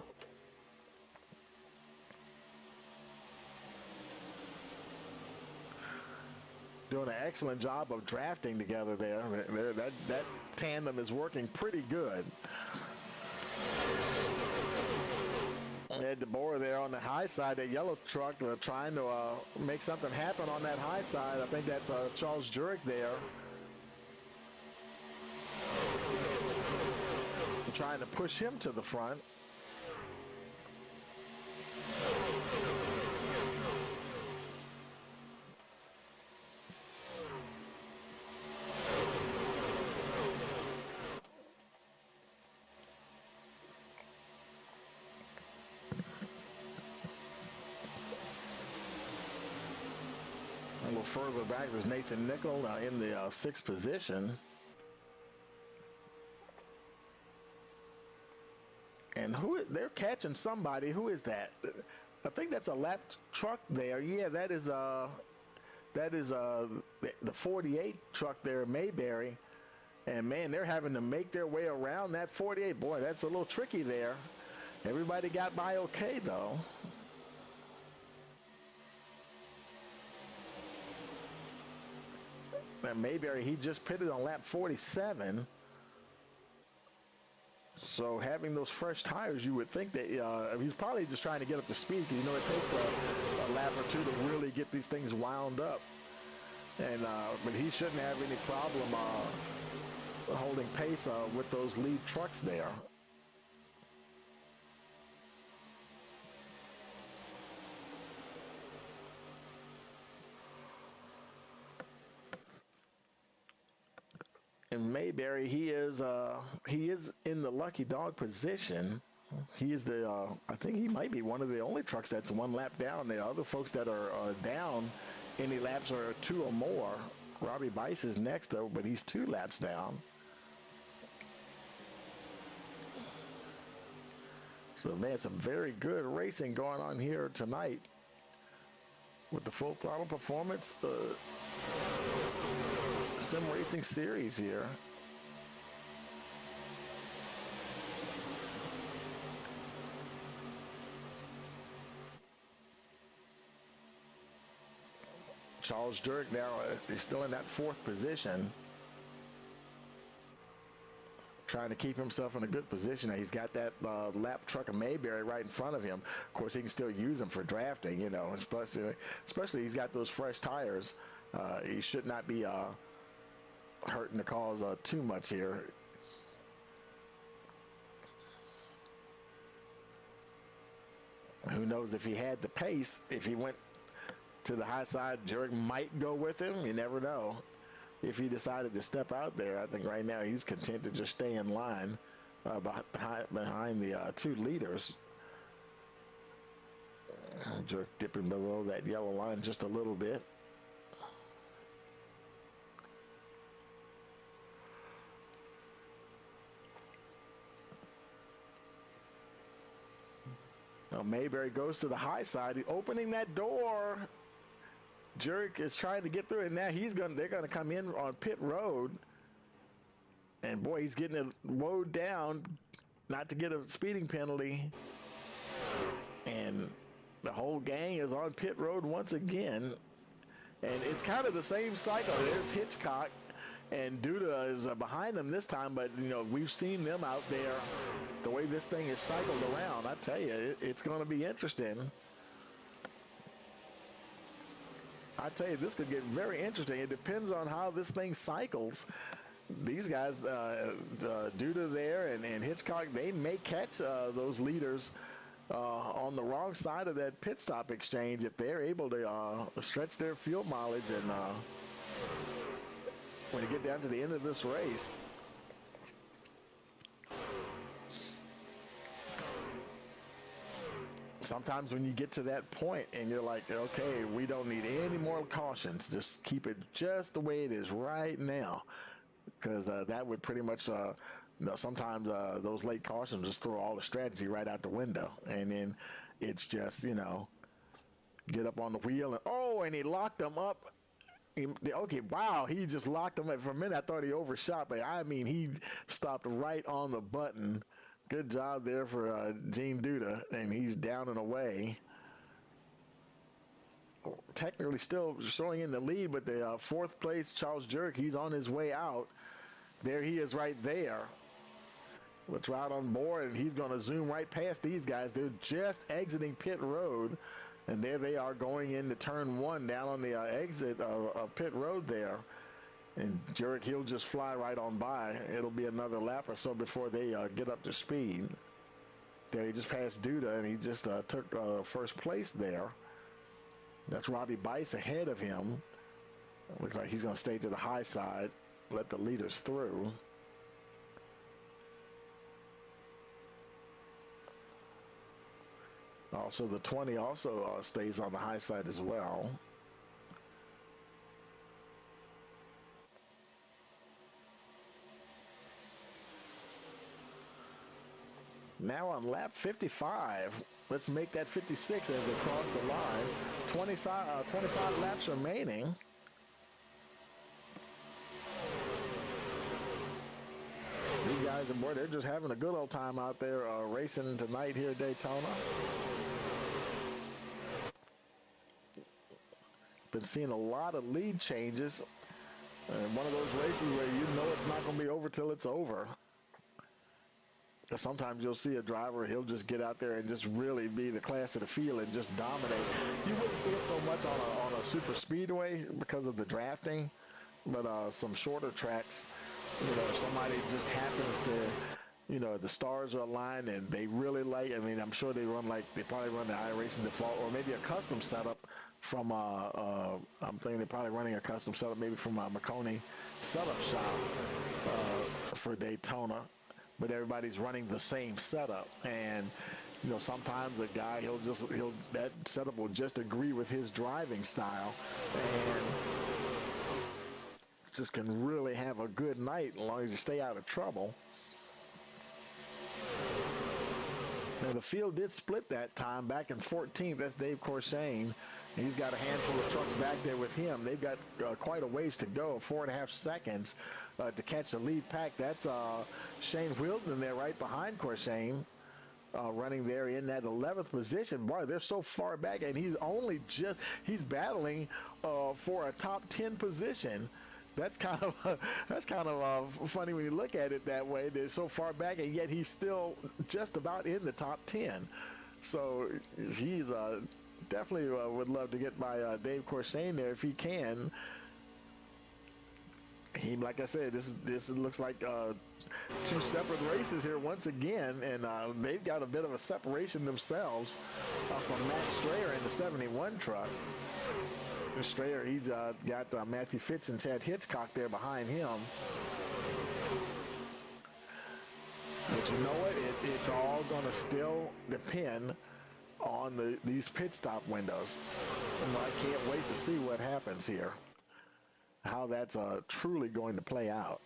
Doing an excellent job of drafting together there. That tandem is working pretty good. Ed DeBoer there on the high side, that yellow truck, trying to make something happen on that high side. I think that's Charles Jurek there. Trying to push him to the front. A little further back, there's Nathan Nickel in the 6th position. And they're catching somebody. Who is that? I think that's a lap truck there. Yeah, that is the 48 truck there, Mayberry. And man, they're having to make their way around that 48. Boy, that's a little tricky there. Everybody got by okay though. And Mayberry, he just pitted on lap 47. So having those fresh tires, you would think that he's probably just trying to get up to speed. You know, it takes a lap or two to really get these things wound up. And but he shouldn't have any problem holding pace with those lead trucks there. And Mayberry, he is in the lucky dog position. He is I think he might be one of the only trucks that's one lap down. The other folks that are down any laps are 2 or more. Robbie Bice is next though, but he's 2 laps down. So man, some very good racing going on here tonight with the Full Throttle Performance Sim Racing Series here. Charles Dirk now is still in that 4th position, trying to keep himself in a good position. He's got that lap truck of Mayberry right in front of him. Of course, he can still use them for drafting, you know, especially he's got those fresh tires. He should not be hurting the cause too much here. Who knows if he had the pace, if he went to the high side, Jurek might go with him. You never know. If he decided to step out there, I think right now he's content to just stay in line behind the 2 leaders. Jurek dipping below that yellow line just a little bit. Now Mayberry goes to the high side, opening that door. Jurek is trying to get through, and now they're gonna come in on pit road. And boy, he's getting it woed down, not to get a speeding penalty. And The whole gang is on pit road once again. And it's kind of the same cycle. There's Hitchcock, and Duda is behind them this time, but, you know, we've seen them out there. The way this thing is cycled around, I tell you, it's going to be interesting. I tell you, this could get very interesting. It depends on how this thing cycles. These guys, Duda there and Hitchcock, they may catch those leaders on the wrong side of that pit stop exchange if they're able to stretch their fuel mileage and when you get down to the end of this race. Sometimes when you get to that point and you're like, okay, we don't need any more cautions. Just keep it just the way it is right now. Because that would pretty much, sometimes those late cautions just throw all the strategy right out the window. And then it's just, get up on the wheel and he locked them up. Okay, wow, he just locked them up. For a minute, I thought he overshot, but I mean, he stopped right on the button. Good job there for Gene Duda, and he's down and away. Technically still showing in the lead, but the fourth place, Charles Jurek, he's on his way out. There he is right there. Let's ride on board, and he's going to zoom right past these guys. They're just exiting pit road, and there they are going into turn one down on the exit of pit road there. And Jurek, he'll just fly right on by. It'll be another lap or so before they get up to speed. There he just passed Duda, and he just took first place there. That's Robbie Bice ahead of him. Looks like he's going to stay to the high side, let the leaders through. Also, the 20 also stays on the high side as well. Now on lap 55, let's make that 56 as they cross the line. 25 laps remaining. These guys, boy, they're just having a good old time out there racing tonight here at Daytona. Been seeing a lot of lead changes. And one of those races where you know it's not going to be over till it's over. Sometimes you'll see a driver, he'll just get out there and just really be the class of the field and just dominate. You wouldn't see it so much on a super speedway because of the drafting, but some shorter tracks, if somebody just happens to, the stars are aligned and they really like, I'm sure they probably run the iRacing default or maybe a custom setup from, I'm thinking they're probably running a custom setup maybe from a Marconi setup shop for Daytona. But everybody's running the same setup, and sometimes a guy that setup will just agree with his driving style, and just can really have a good night as long as you stay out of trouble. Now the field did split that time back in 14th. That's Dave Corsane. He's got a handful of trucks back there with him. They've got quite a ways to go, 4.5 seconds to catch the lead pack. That's Shane Wilton there right behind Corsane, running there in that 11th position. Boy, they're so far back, and he's battling for a top 10 position. That's kind of funny when you look at it that way. They're so far back, and yet he's still just about in the top 10. So he's definitely would love to get by Dave Corsane there if he can. Like I said, this looks like two separate races here once again, and they've got a bit of a separation themselves from Matt Strayer in the 71 truck. Strayer, he's got Matthew Fitz and Chad Hitchcock there behind him. But you know what? It's all going to still depend on these pit stop windows. And I can't wait to see what happens here, how that's truly going to play out.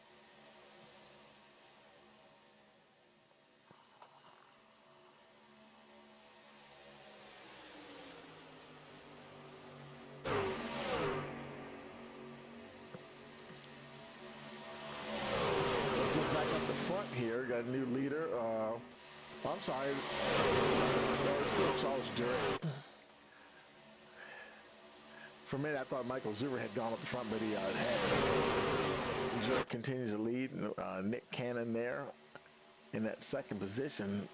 Let's look back up the front here. Got a new leader. I'm sorry. No, it's still Charles Jurek. For a minute, I thought Michael Zuber had gone up the front, but he had. Jurek continues to lead. Nick Cannon there in that second position.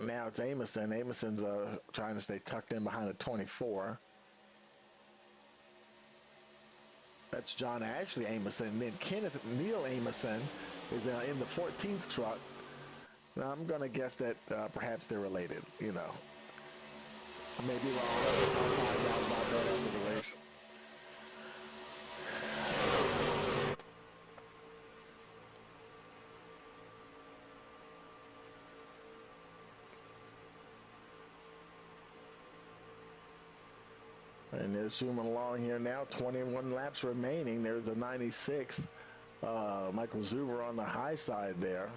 Now it's Amison. Amison's trying to stay tucked in behind the 24. That's John Ashley Amison. And then Kenneth Neal Amison is in the 14th truck. Now, I'm going to guess that perhaps they're related, you know. I may be wrong. I'll find out about that after the race. And they're zooming along here now. 21 laps remaining. There's the 96. Michael Zuber on the high side there.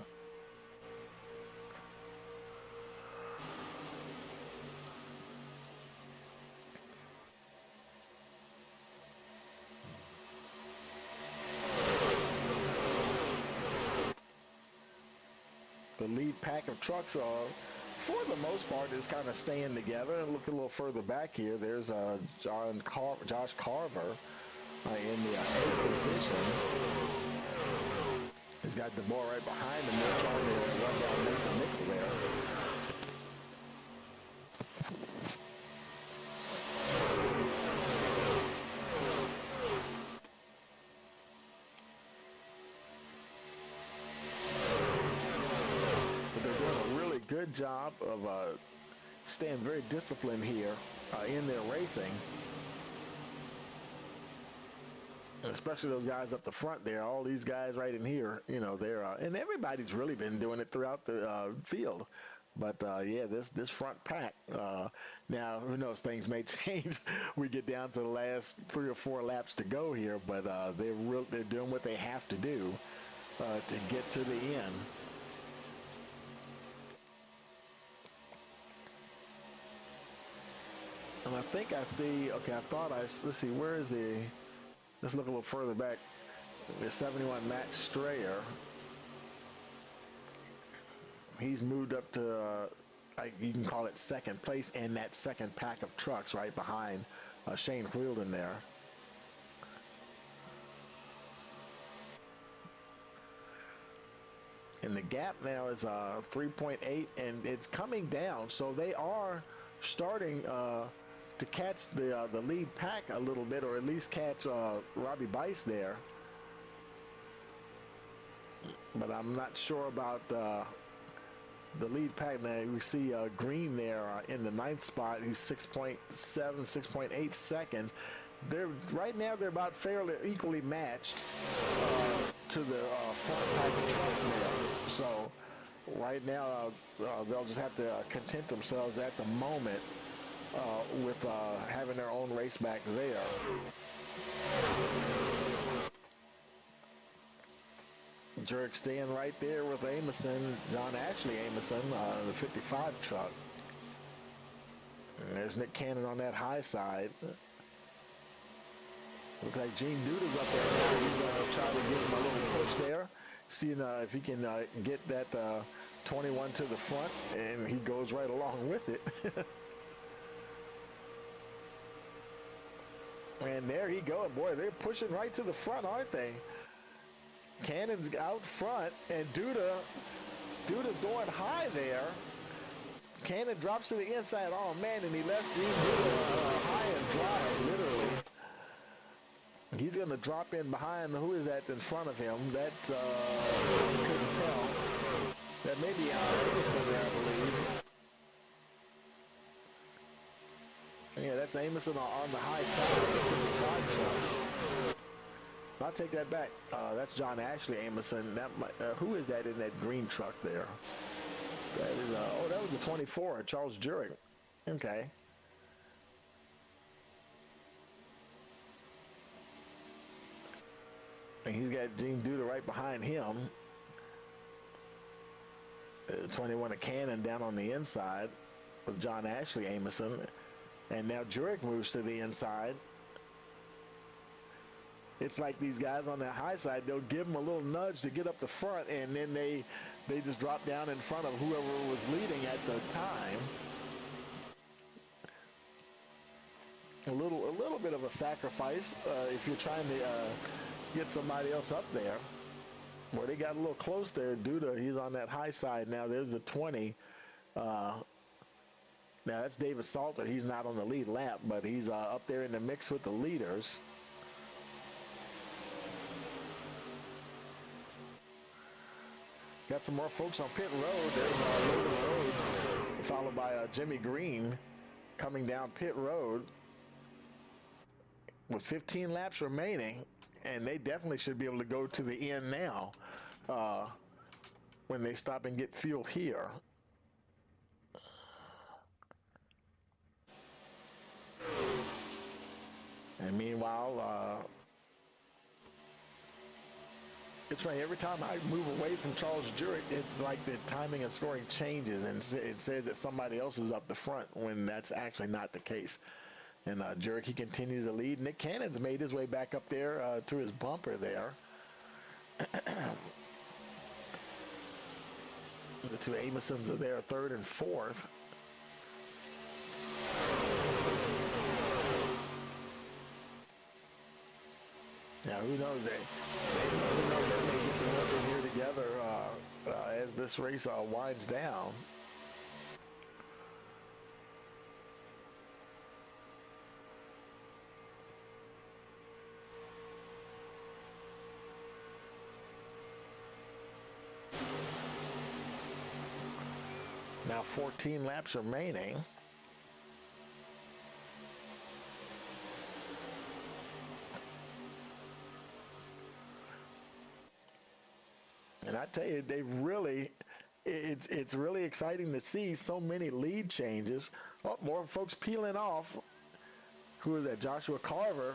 The lead pack of trucks are, for the most part, is kind of staying together. And look a little further back here. There's Josh Carver in the 8th position. He's got the ball right behind him. They're trying to run down Nathan Nickel there. Good job of staying very disciplined here in their racing, especially those guys up the front there. All these guys right in here, you know, they're and everybody's really been doing it throughout the field. But yeah, this front pack. Now, who knows? Things may change. We get down to the last 3 or 4 laps to go here, but they're doing what they have to do to get to the end. And I think I see, okay, let's see, where is let's look a little further back. The 71 Matt Strayer. He's moved up to, you can call it second place in that second pack of trucks right behind Shane Wheeldon there. And the gap now is 3.8, and it's coming down, so they are starting to catch the lead pack a little bit, or at least catch Robbie Bice there. But I'm not sure about the lead pack. Now we see Green there in the 9th spot. He's 6.7, 6.8 seconds. Right now they're about fairly equally matched to the front pack of trucks there. So right now they'll just have to content themselves at the moment with having their own race back there. Jurek staying right there with Amison, John Ashley Amison, the 55 truck. And there's Nick Cannon on that high side. Looks like Gene Duda's up there now. He's going to try to give him a little push there, seeing if he can get that 21 to the front, and he goes right along with it. And there he goes. Boy, they're pushing right to the front, aren't they? Cannon's out front, and Duda's going high there. Cannon drops to the inside. Oh, man, and he left Gene Duda high and dry, literally. He's going to drop in behind. Who is that in front of him? That, couldn't tell. That may be Amison there, I believe. Yeah, that's Amison on the high side of the 55 truck. I'll take that back. That's John Ashley Amison. That who is that in that green truck there? That is, that was the 24, Charles Jurek. Okay. And he's got Gene Duda right behind him. 21 a Cannon down on the inside with John Ashley Amison. And now Jurek moves to the inside. it's like these guys on the high side, they'll give them a little nudge to get up the front, and then they just drop down in front of whoever was leading at the time. A little bit of a sacrifice if you're trying to get somebody else up there. Well, they got a little close there. Duda, he's on that high side now. There's a 20. Now that's David Salter. He's not on the lead lap, but he's up there in the mix with the leaders. Got some more folks on pit road. There's Logan Rhodes, followed by Jimmy Green coming down pit road with 15 laps remaining, and they definitely should be able to go to the end now when they stop and get fuel here. And meanwhile, it's funny, every time I move away from Charles Jurek, it's like the timing and scoring changes, and it says that somebody else is up the front when that's actually not the case. And Jurek, he continues to lead. Nick Cannon's made his way back up there to his bumper there. The two Amosons are there, third and fourth. Now, who knows? They may get to work in here together as this race winds down. Now 14 laps remaining. And I tell you, they really, it's really exciting to see so many lead changes. Oh, more folks peeling off. Who is that? Joshua Carver,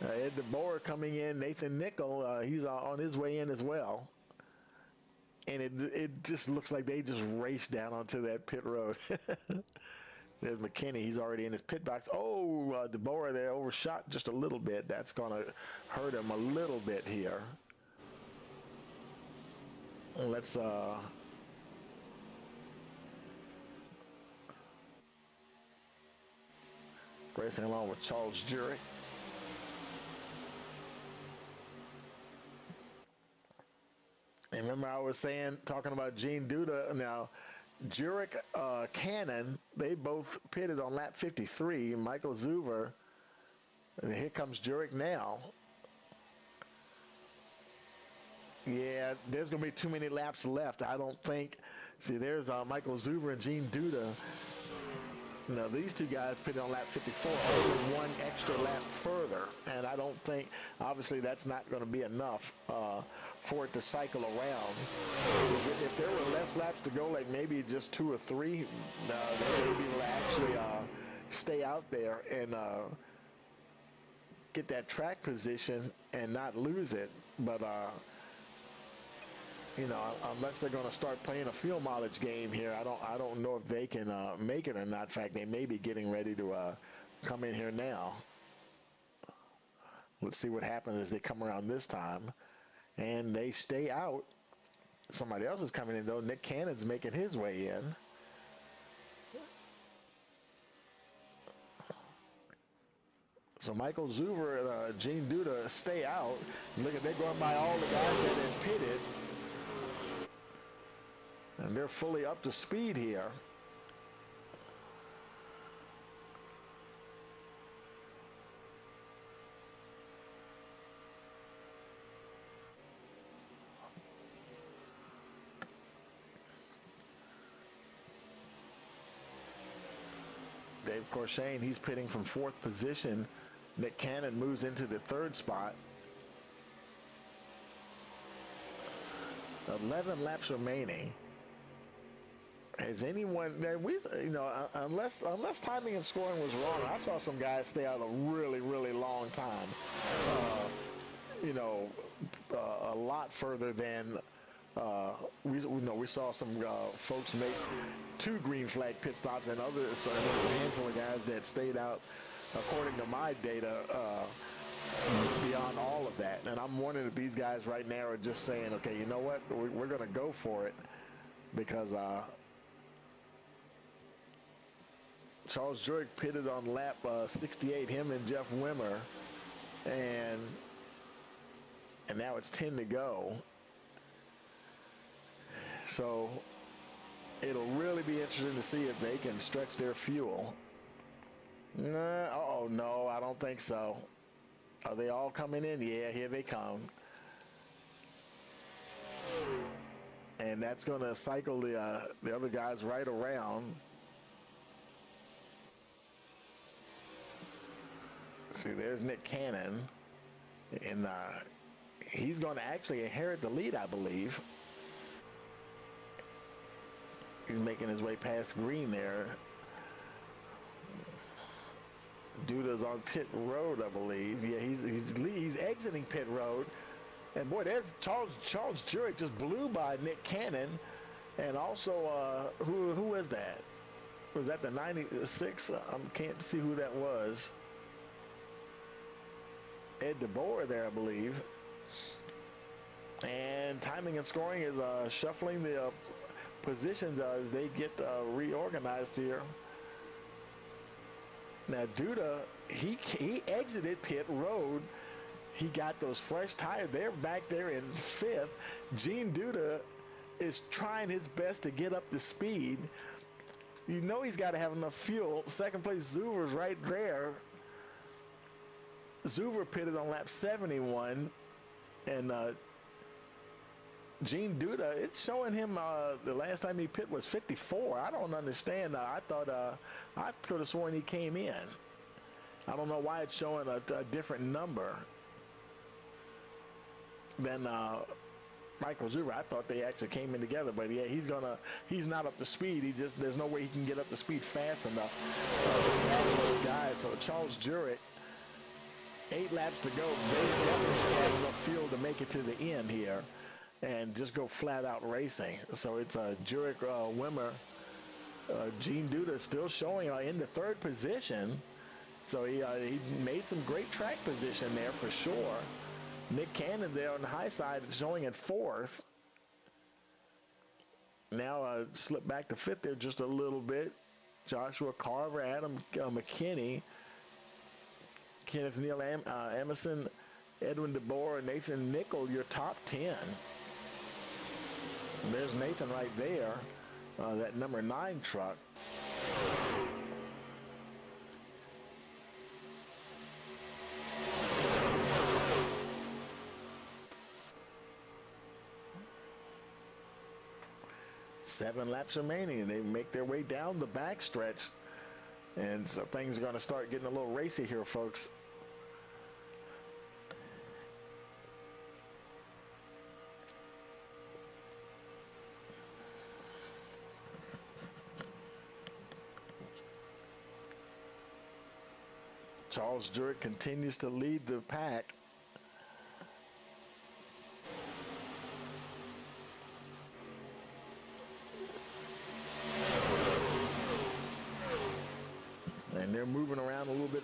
Ed DeBoer coming in, Nathan Nickel, he's on his way in as well. And it just looks like they just raced down onto that pit road. There's McKinney. He's already in his pit box. Oh, DeBoer there overshot just a little bit. That's going to hurt him a little bit here. Let's racing along with Charles Jurek. And remember I was talking about Gene Duda. Now, Jurek, Cannon, they both pitted on lap 53. Michael Zuver, and here comes Jurek now. Yeah, there's going to be too many laps left. I don't think. See, there's Michael Zuver and Gene Duda. Now, these two guys pitted on lap 54, only one extra lap further. And I don't think, obviously, that's not going to be enough for it to cycle around. If there were less laps to go, like maybe just 2 or 3, they maybe will actually stay out there and get that track position and not lose it. But you know, unless they're going to start playing a fuel mileage game here, I don't know if they can make it or not. In fact, they may be getting ready to come in here now. Let's see what happens as they come around this time. And they stay out. Somebody else is coming in, though. Nick Cannon's making his way in. So Michael Zuver and Gene Duda stay out. Look at, they're going by all the guys that have been pitted. And they're fully up to speed here. Dave Corshane, he's pitting from 4th position. Nick Cannon moves into the 3rd spot. 11 laps remaining. Has anyone, unless timing and scoring was wrong, I saw some guys stay out a really, really long time. A lot further than we saw some folks make 2 green flag pit stops, and others. There's a handful of guys that stayed out, according to my data, beyond all of that. And I'm wondering if these guys right now are just saying, okay, you know what, we're going to go for it, because Charles Jurek pitted on lap 68, him and Jeff Wimmer, and now it's 10 to go. So it'll really be interesting to see if they can stretch their fuel. Oh no, I don't think so. Are they all coming in? Yeah, here they come. And that's going to cycle the other guys right around. See, there's Nick Cannon, and he's going to actually inherit the lead, I believe. He's making his way past Green there. Duda's on pit road, I believe. Yeah, he's exiting pit road. And boy, there's Charles Jurek just blew by Nick Cannon. And also, who was that? Was that the 96? I can't see who that was. Ed DeBoer there, I believe. And timing and scoring is shuffling the positions as they get reorganized here. Now Duda, he exited pit road. He got those fresh tires. They're back there in 5th. Gene Duda is trying his best to get up to speed. You know he's got to have enough fuel. Second place, Zuver's right there. Zuver pitted on lap 71, and Gene Duda, it's showing him the last time he pit was 54. I don't understand. I thought I could have sworn he came in. I don't know why it's showing a different number than Michael Zuver. I thought they actually came in together, but yeah, he's not up to speed. There's no way he can get up to speed fast enough to battle those guys. So Charles Jurek, 8 laps to go. They definitely should have enough fuel to make it to the end here and just go flat out racing. So it's Jurek, Wimmer, Gene Duda still showing in the 3rd position. So he made some great track position there for sure. Nick Cannon there on the high side showing at 4th. Now slip back to 5th there just a little bit. Joshua Carver, Adam McKinney, Kenneth Neal Emerson, Edwin DeBoer, Nathan Nickel, your top 10. And there's Nathan right there, that number 9 truck. Seven laps remaining, and they make their way down the backstretch. And so things are going to start getting a little racy here, folks. Charles Jurek continues to lead the pack. And they're moving around a little bit,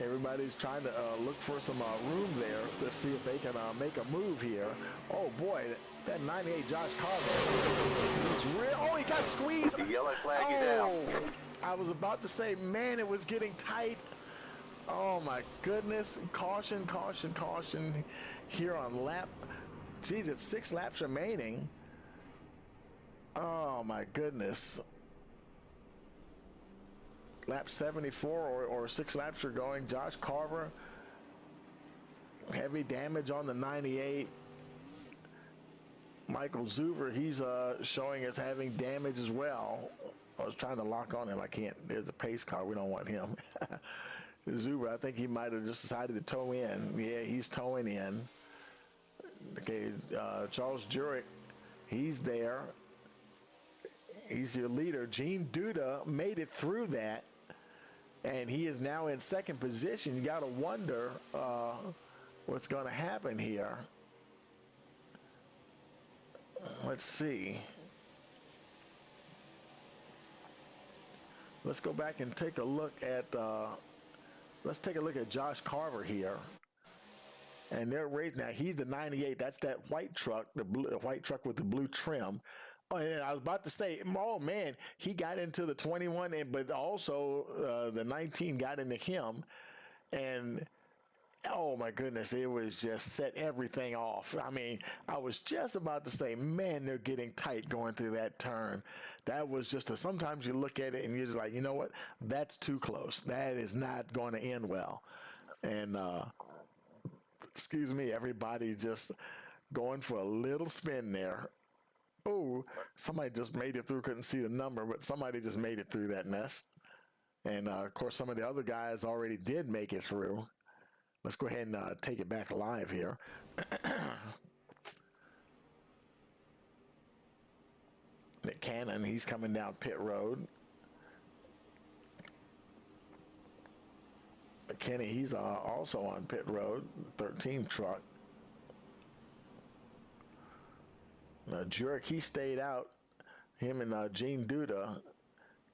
everybody's trying to look for some room there to see if they can make a move here. Oh boy, that 98 Josh Carver. Oh, he got squeezed. The yellow flag is out. I was about to say, man, it was getting tight. Oh my goodness. Caution, caution, caution here on lap. Geez, it's 6 laps remaining. Oh my goodness. Lap 74 or 6 laps are going. Josh Carver, heavy damage on the 98. Michael Zuver, he's showing as having damage as well. I was trying to lock on him. I can't. There's the pace car. We don't want him. Zuber, I think he might have just decided to tow in. Yeah, he's towing in. Okay, Charles Jurek, he's there. He's your leader. Gene Duda made it through that, and he is now in 2nd position. You got to wonder what's going to happen here. Let's see. Let's go back and take a look at let's take a look at Josh Carver here. And they're raising now. He's the 98. That's that white truck, the white truck with the blue trim. Oh, and I was about to say, oh man, he got into the 21, but also the 19 got into him, and oh my goodness, it was just set everything off. I mean, I was just about to say, man, they're getting tight going through that turn. That was just sometimes you look at it and you're just like, you know what? That's too close. That is not going to end well. And excuse me, everybody just going for a little spin there. Oh, somebody just made it through. Couldn't see the number, but somebody just made it through that mess. And of course, some of the other guys already did make it through. Let's go ahead and take it back alive here. Nick Cannon, he's coming down pit road. Kenny, he's also on pit road, 13 truck. Jurek, he stayed out. Him and Gene Duda,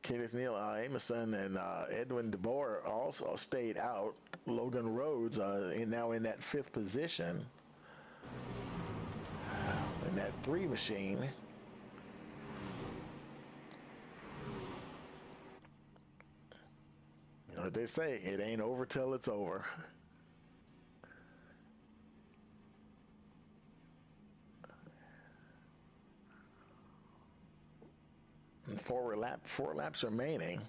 Kenneth Neal Amerson, and Edwin DeBoer also stayed out. Logan Rhodes now in that 5th position in that 3 machine. You know what they say, it ain't over till it's over. And 4 laps remaining.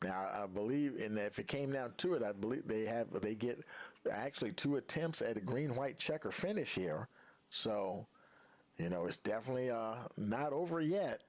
Now, I believe, and if it came down to it, I believe they get actually 2 attempts at a green-white checker finish here. So, you know, it's definitely not over yet.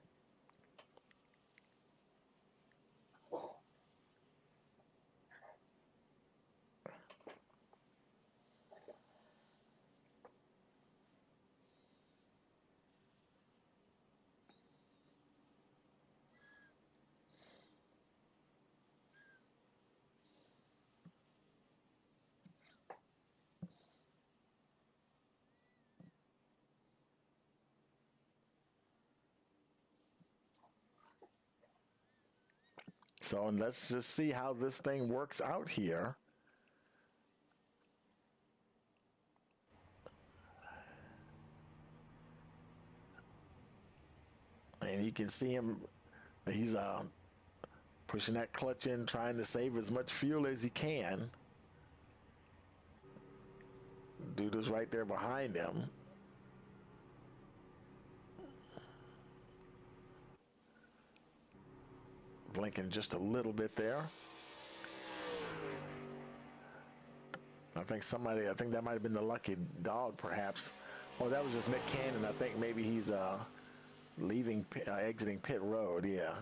So let's just see how this thing works out here. And you can see him, he's pushing that clutch in, trying to save as much fuel as he can. Dude is right there behind him. Blinking just a little bit there. I think that might have been the lucky dog, perhaps. Oh, that was just Nick Cannon. I think maybe he's exiting pit road, yeah.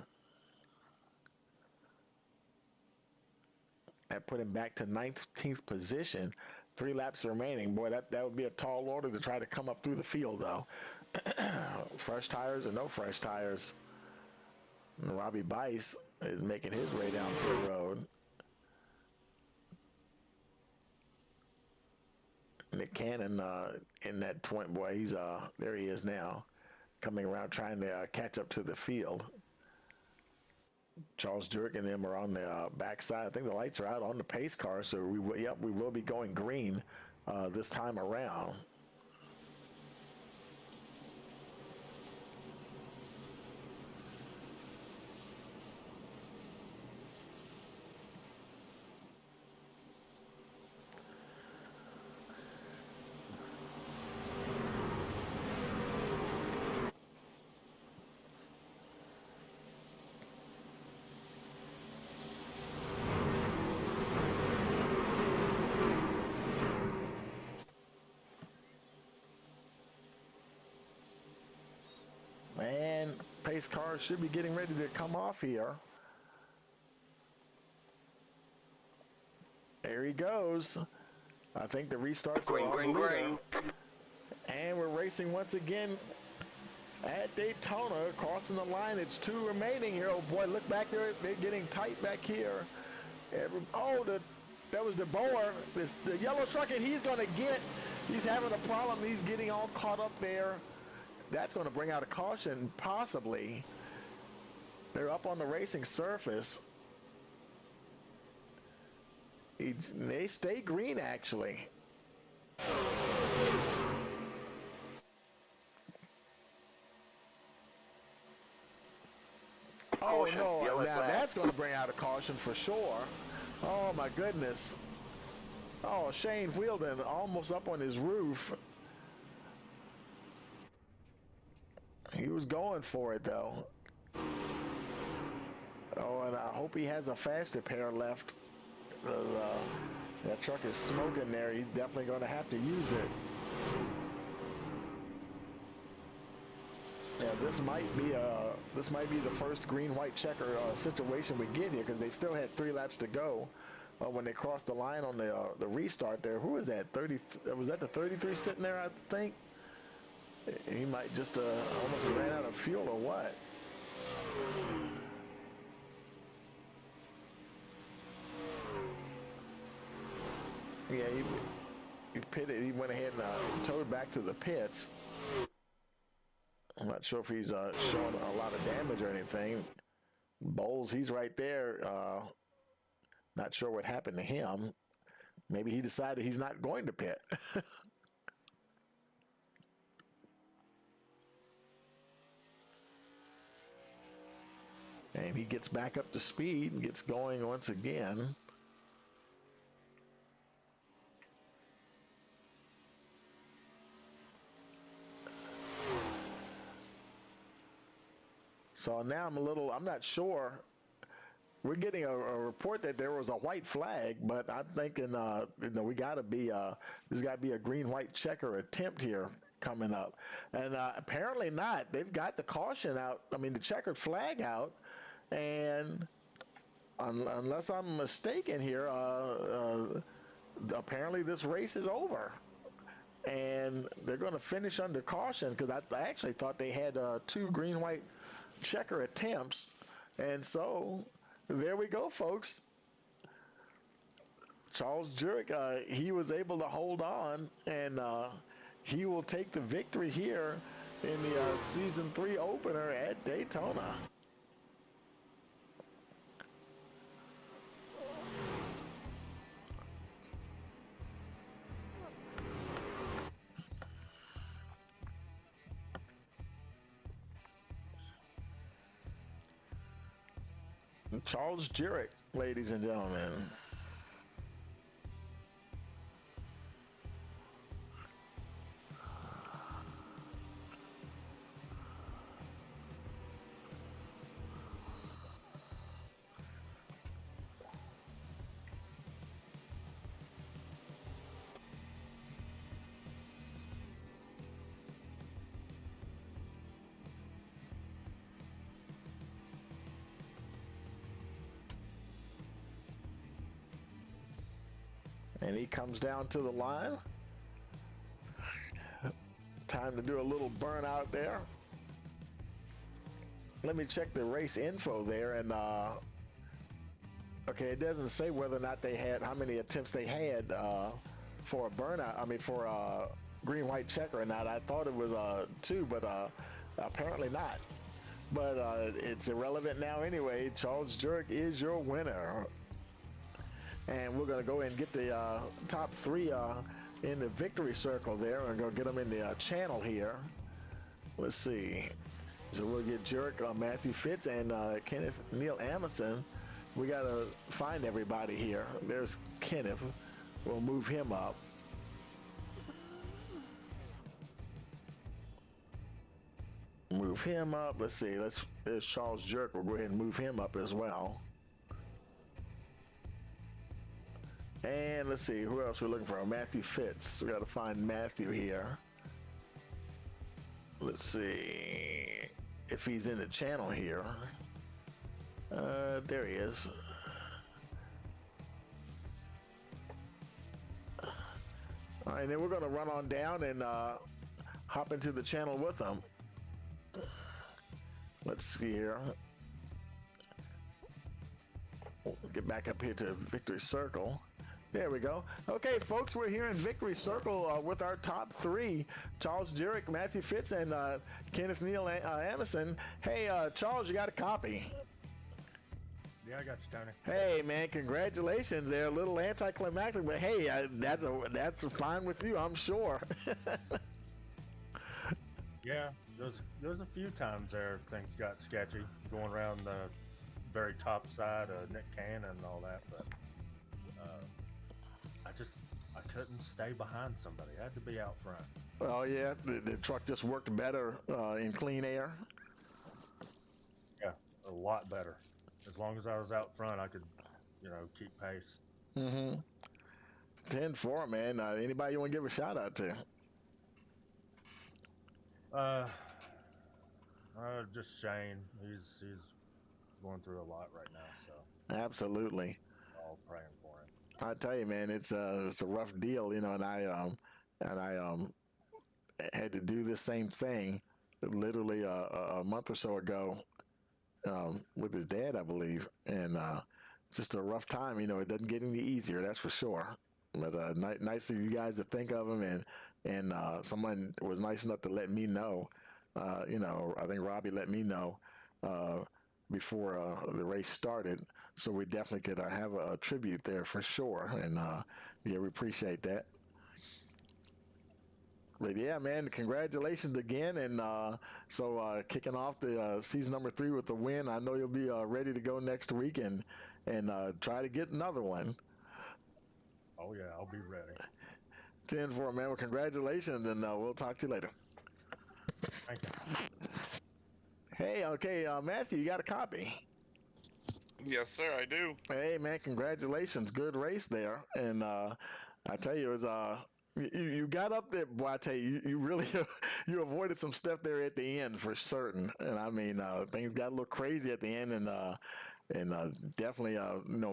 That put him back to 19th position. 3 laps remaining. Boy, that would be a tall order to try to come up through the field, though. Fresh tires or no fresh tires. And Robbie Bice is making his way down pit road. Nick Cannon in that 20, boy, he's there he is now, coming around trying to catch up to the field. Charles Jurek and them are on the backside. I think the lights are out on the pace car, so we will be going green this time around. And pace car should be getting ready to come off here. There he goes. I think the restarts are on the leader. And we're racing once again at Daytona, crossing the line. It's 2 remaining here. Oh boy, look back there. They're getting tight back here. That was DeBoer. The yellow truck, and he's having a problem. He's getting all caught up there. That's going to bring out a caution, possibly. They're up on the racing surface. They stay green, actually. Oh, Caution, no. yellow Now, flag. that's going to bring out a caution for sure. Oh, my goodness. Oh, Shane Wheeldon almost up on his roof. He was going for it, though. Oh, and I hope he has a faster pair left. That truck is smoking there. He's definitely going to have to use it. Yeah, this might be the first green-white checker situation we get here, because they still had 3 laps to go when they crossed the line on the restart there. Who was that? Was that the 33 sitting there? I think he might just I don't know if he ran out of fuel or what. Yeah, he pitted. He went ahead and towed back to the pits. I'm not sure if he's showing a lot of damage or anything. Bowles, he's right there. Not sure what happened to him. Maybe he decided he's not going to pit. And he gets back up to speed and gets going once again. So now I'm not sure. We're getting a report that there was a white flag, but I'm thinking, we got to be, there's got to be a green-white checker attempt here coming up. And apparently not. They've got the caution out, the checkered flag out, and unless I'm mistaken here, apparently this race is over. And they're going to finish under caution, because I actually thought they had 2 green-white checker attempts. And so there we go, folks. Charles Jurek, he was able to hold on, and he will take the victory here in the Season 3 opener at Daytona. Charles Jurek, ladies and gentlemen. And he comes down to the line. Time to do a little burnout there. Let me check the race info there, and okay, it doesn't say whether or not they had, how many attempts they had for a burnout, for a green-white checker or not. I thought it was 2, but apparently not. But it's irrelevant now anyway. Charles Jurek is your winner. And we're going to go ahead and get the top 3 in the victory circle there, and go get them in the channel here. Let's see. So we'll get Jurek, Matthew Fitz, and Kenneth Neil Amerson. We got to find everybody here. There's Kenneth. We'll move him up. Move him up. Let's see. There's Charles Jurek. We'll go ahead and move him up as well. And let's see, who else we're looking for? Matthew Fitz. We got to find Matthew here. Let's see if he's in the channel here. There he is. All right, then we're going to run on down and hop into the channel with him. Let's see here. Get back up here to Victory Circle. There we go. Okay, folks, we're here in Victory Circle with our top 3, Charles Jurek, Matthew Fitz, and Kenneth Neil Amerson. Hey, Charles, you got a copy? Yeah, I got you, Tony. Hey, man, congratulations. They're a little anticlimactic, but hey, that's fine with you, I'm sure. Yeah, there's a few times there things got sketchy going around the very top side of Nick Cannon and all that, but I couldn't stay behind somebody. I had to be out front. Oh, yeah, the truck just worked better in clean air. Yeah, a lot better. As long as I was out front, I could, keep pace. Mm-hmm. 10-4, man. Anybody you want to give a shout out to? Just Shane. He's going through a lot right now, so Absolutely. all praying for him. I tell you, man, it's a rough deal, and I had to do this same thing literally a month or so ago with his dad, I believe, and just a rough time. It doesn't get any easier, that's for sure. But nice of you guys to think of him, and someone was nice enough to let me know. I think Robbie let me know before the race started, so we definitely could have a tribute there for sure. And yeah, we appreciate that. But yeah, man, congratulations again. And so kicking off the season number 3 with the win, I know you'll be ready to go next week and try to get another one. Oh, yeah, I'll be ready. 10-4, man. Well, congratulations, and we'll talk to you later. Thank you. Hey, okay, Matthew, you got a copy? Yes, sir, I do. Hey, man, congratulations. Good race there. And I tell you, it was you got up there, boy. I tell you, you really you avoided some stuff there at the end for certain. And I mean, things got a little crazy at the end, and definitely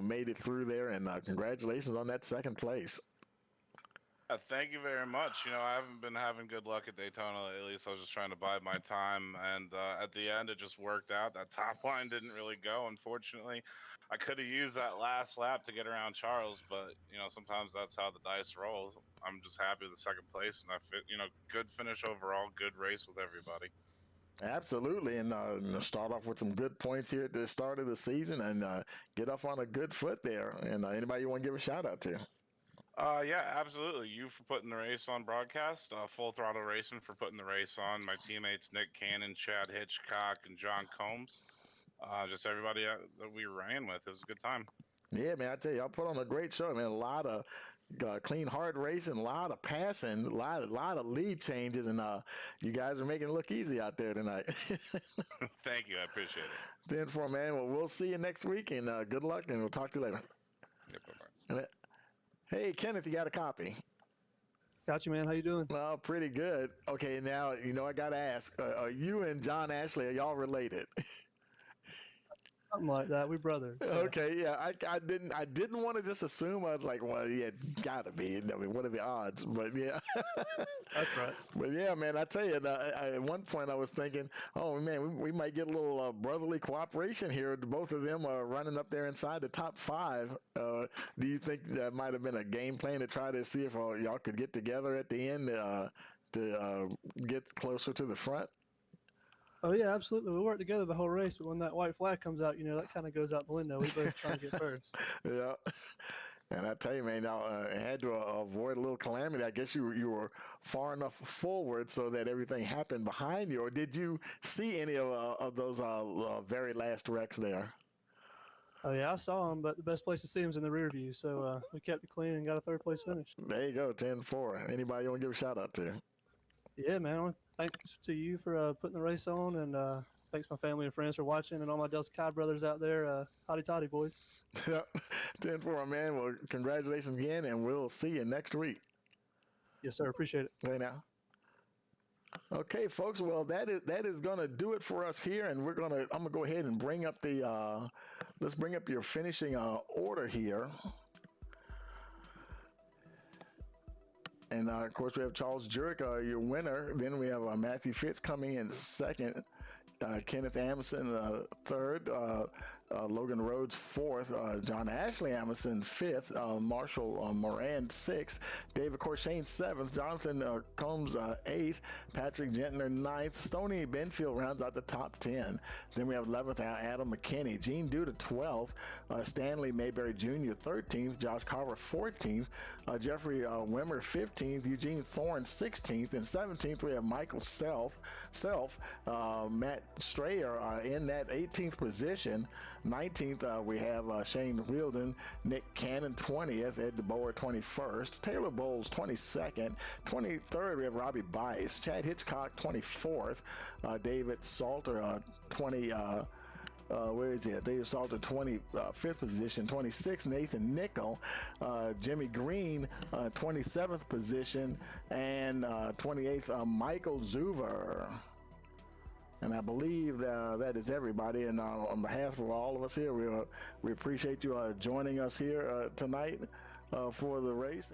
made it through there. And congratulations on that second place. Thank you very much. I haven't been having good luck at Daytona lately, so I was just trying to bide my time. And at the end, it just worked out. That top line didn't really go, unfortunately. I could have used that last lap to get around Charles, but sometimes that's how the dice rolls. I'm just happy with the second place, and good finish overall, good race with everybody. Absolutely, and start off with some good points here at the start of the season, and get off on a good foot there. And anybody you want to give a shout out to? Yeah, absolutely. You for putting the race on broadcast. Full Throttle Racing for putting the race on. My teammates Nick Cannon, Chad Hitchcock, and John Combs. Just everybody that we ran with. It was a good time. Yeah, man, I tell you, I put on a great show. Man, a lot of clean, hard racing, a lot of passing, a lot of lead changes, and you guys are making it look easy out there tonight. Thank you, I appreciate it. 10-4, man. Well, we'll see you next week, and good luck, and we'll talk to you later. Yep, bye-bye. Hey, Kenneth, you got a copy? Got you, man. How you doing? Well, pretty good. Okay, now, I got to ask, are you and John Ashley, are y'all related? Something like that. We brothers. So. Okay, yeah. I didn't want to just assume. I was like, well, yeah, gotta be. I mean, what are the odds? But yeah. That's right. But yeah, man, I tell you, at one point I was thinking, oh man, we might get a little brotherly cooperation here. Both of them are running up there inside the top 5. Do you think that might have been a game plan to try to see if y'all could get together at the end to get closer to the front? Oh yeah, absolutely. We worked together the whole race, but when that white flag comes out, that kind of goes out the window. We both try to get first. Yeah, and I tell you, man, I had to avoid a little calamity. I guess you were far enough forward so that everything happened behind you. Or did you see any of those very last wrecks there? Oh yeah, I saw them, but the best place to see them is in the rear view. So we kept it clean and got a 3rd place finish. There you go, 10-4. Anybody you want to give a shout out to? Yeah, man. Thanks to you for putting the race on, and thanks my family and friends for watching, and all my Delta Chi brothers out there. Hotty toddy, boys. 10-4, man. Well, congratulations again, and we'll see you next week. Yes, sir. Appreciate it. Right now. Okay, folks. Well, that is going to do it for us here, and I'm gonna go ahead and bring up let's bring up your finishing order here. And, of course, we have Charles Jurek, your winner. Then we have Matthew Fitz coming in second. Kenneth Amundsen, third. Logan Rhodes 4th, John Ashley Amerson 5th, Marshall Moran 6th, David Corshane 7th, Jonathan Combs 8th, Patrick Gentner 9th, Stoney Benfield rounds out the top 10. Then we have 11th Adam McKinney, Gene Duda 12th, Stanley Mayberry Jr. 13th, Josh Carver 14th, Jeffrey Wimmer 15th, Eugene Thorne 16th, and 17th we have Michael Self, Matt Strayer in that 18th position. 19th we have Shane Wielden, Nick Cannon 20th, Ed DeBoer 21st, Taylor Bowles 22nd, 23rd we have Robbie Bice, Chad Hitchcock 24th, David Salter 20. Where is he at? David Salter, 25th position. 26th, Nathan Nickel. Jimmy Green, 27th position. And 28th, Michael Zuver. And I believe that is everybody. And on behalf of all of us here, we appreciate you joining us here tonight for the race.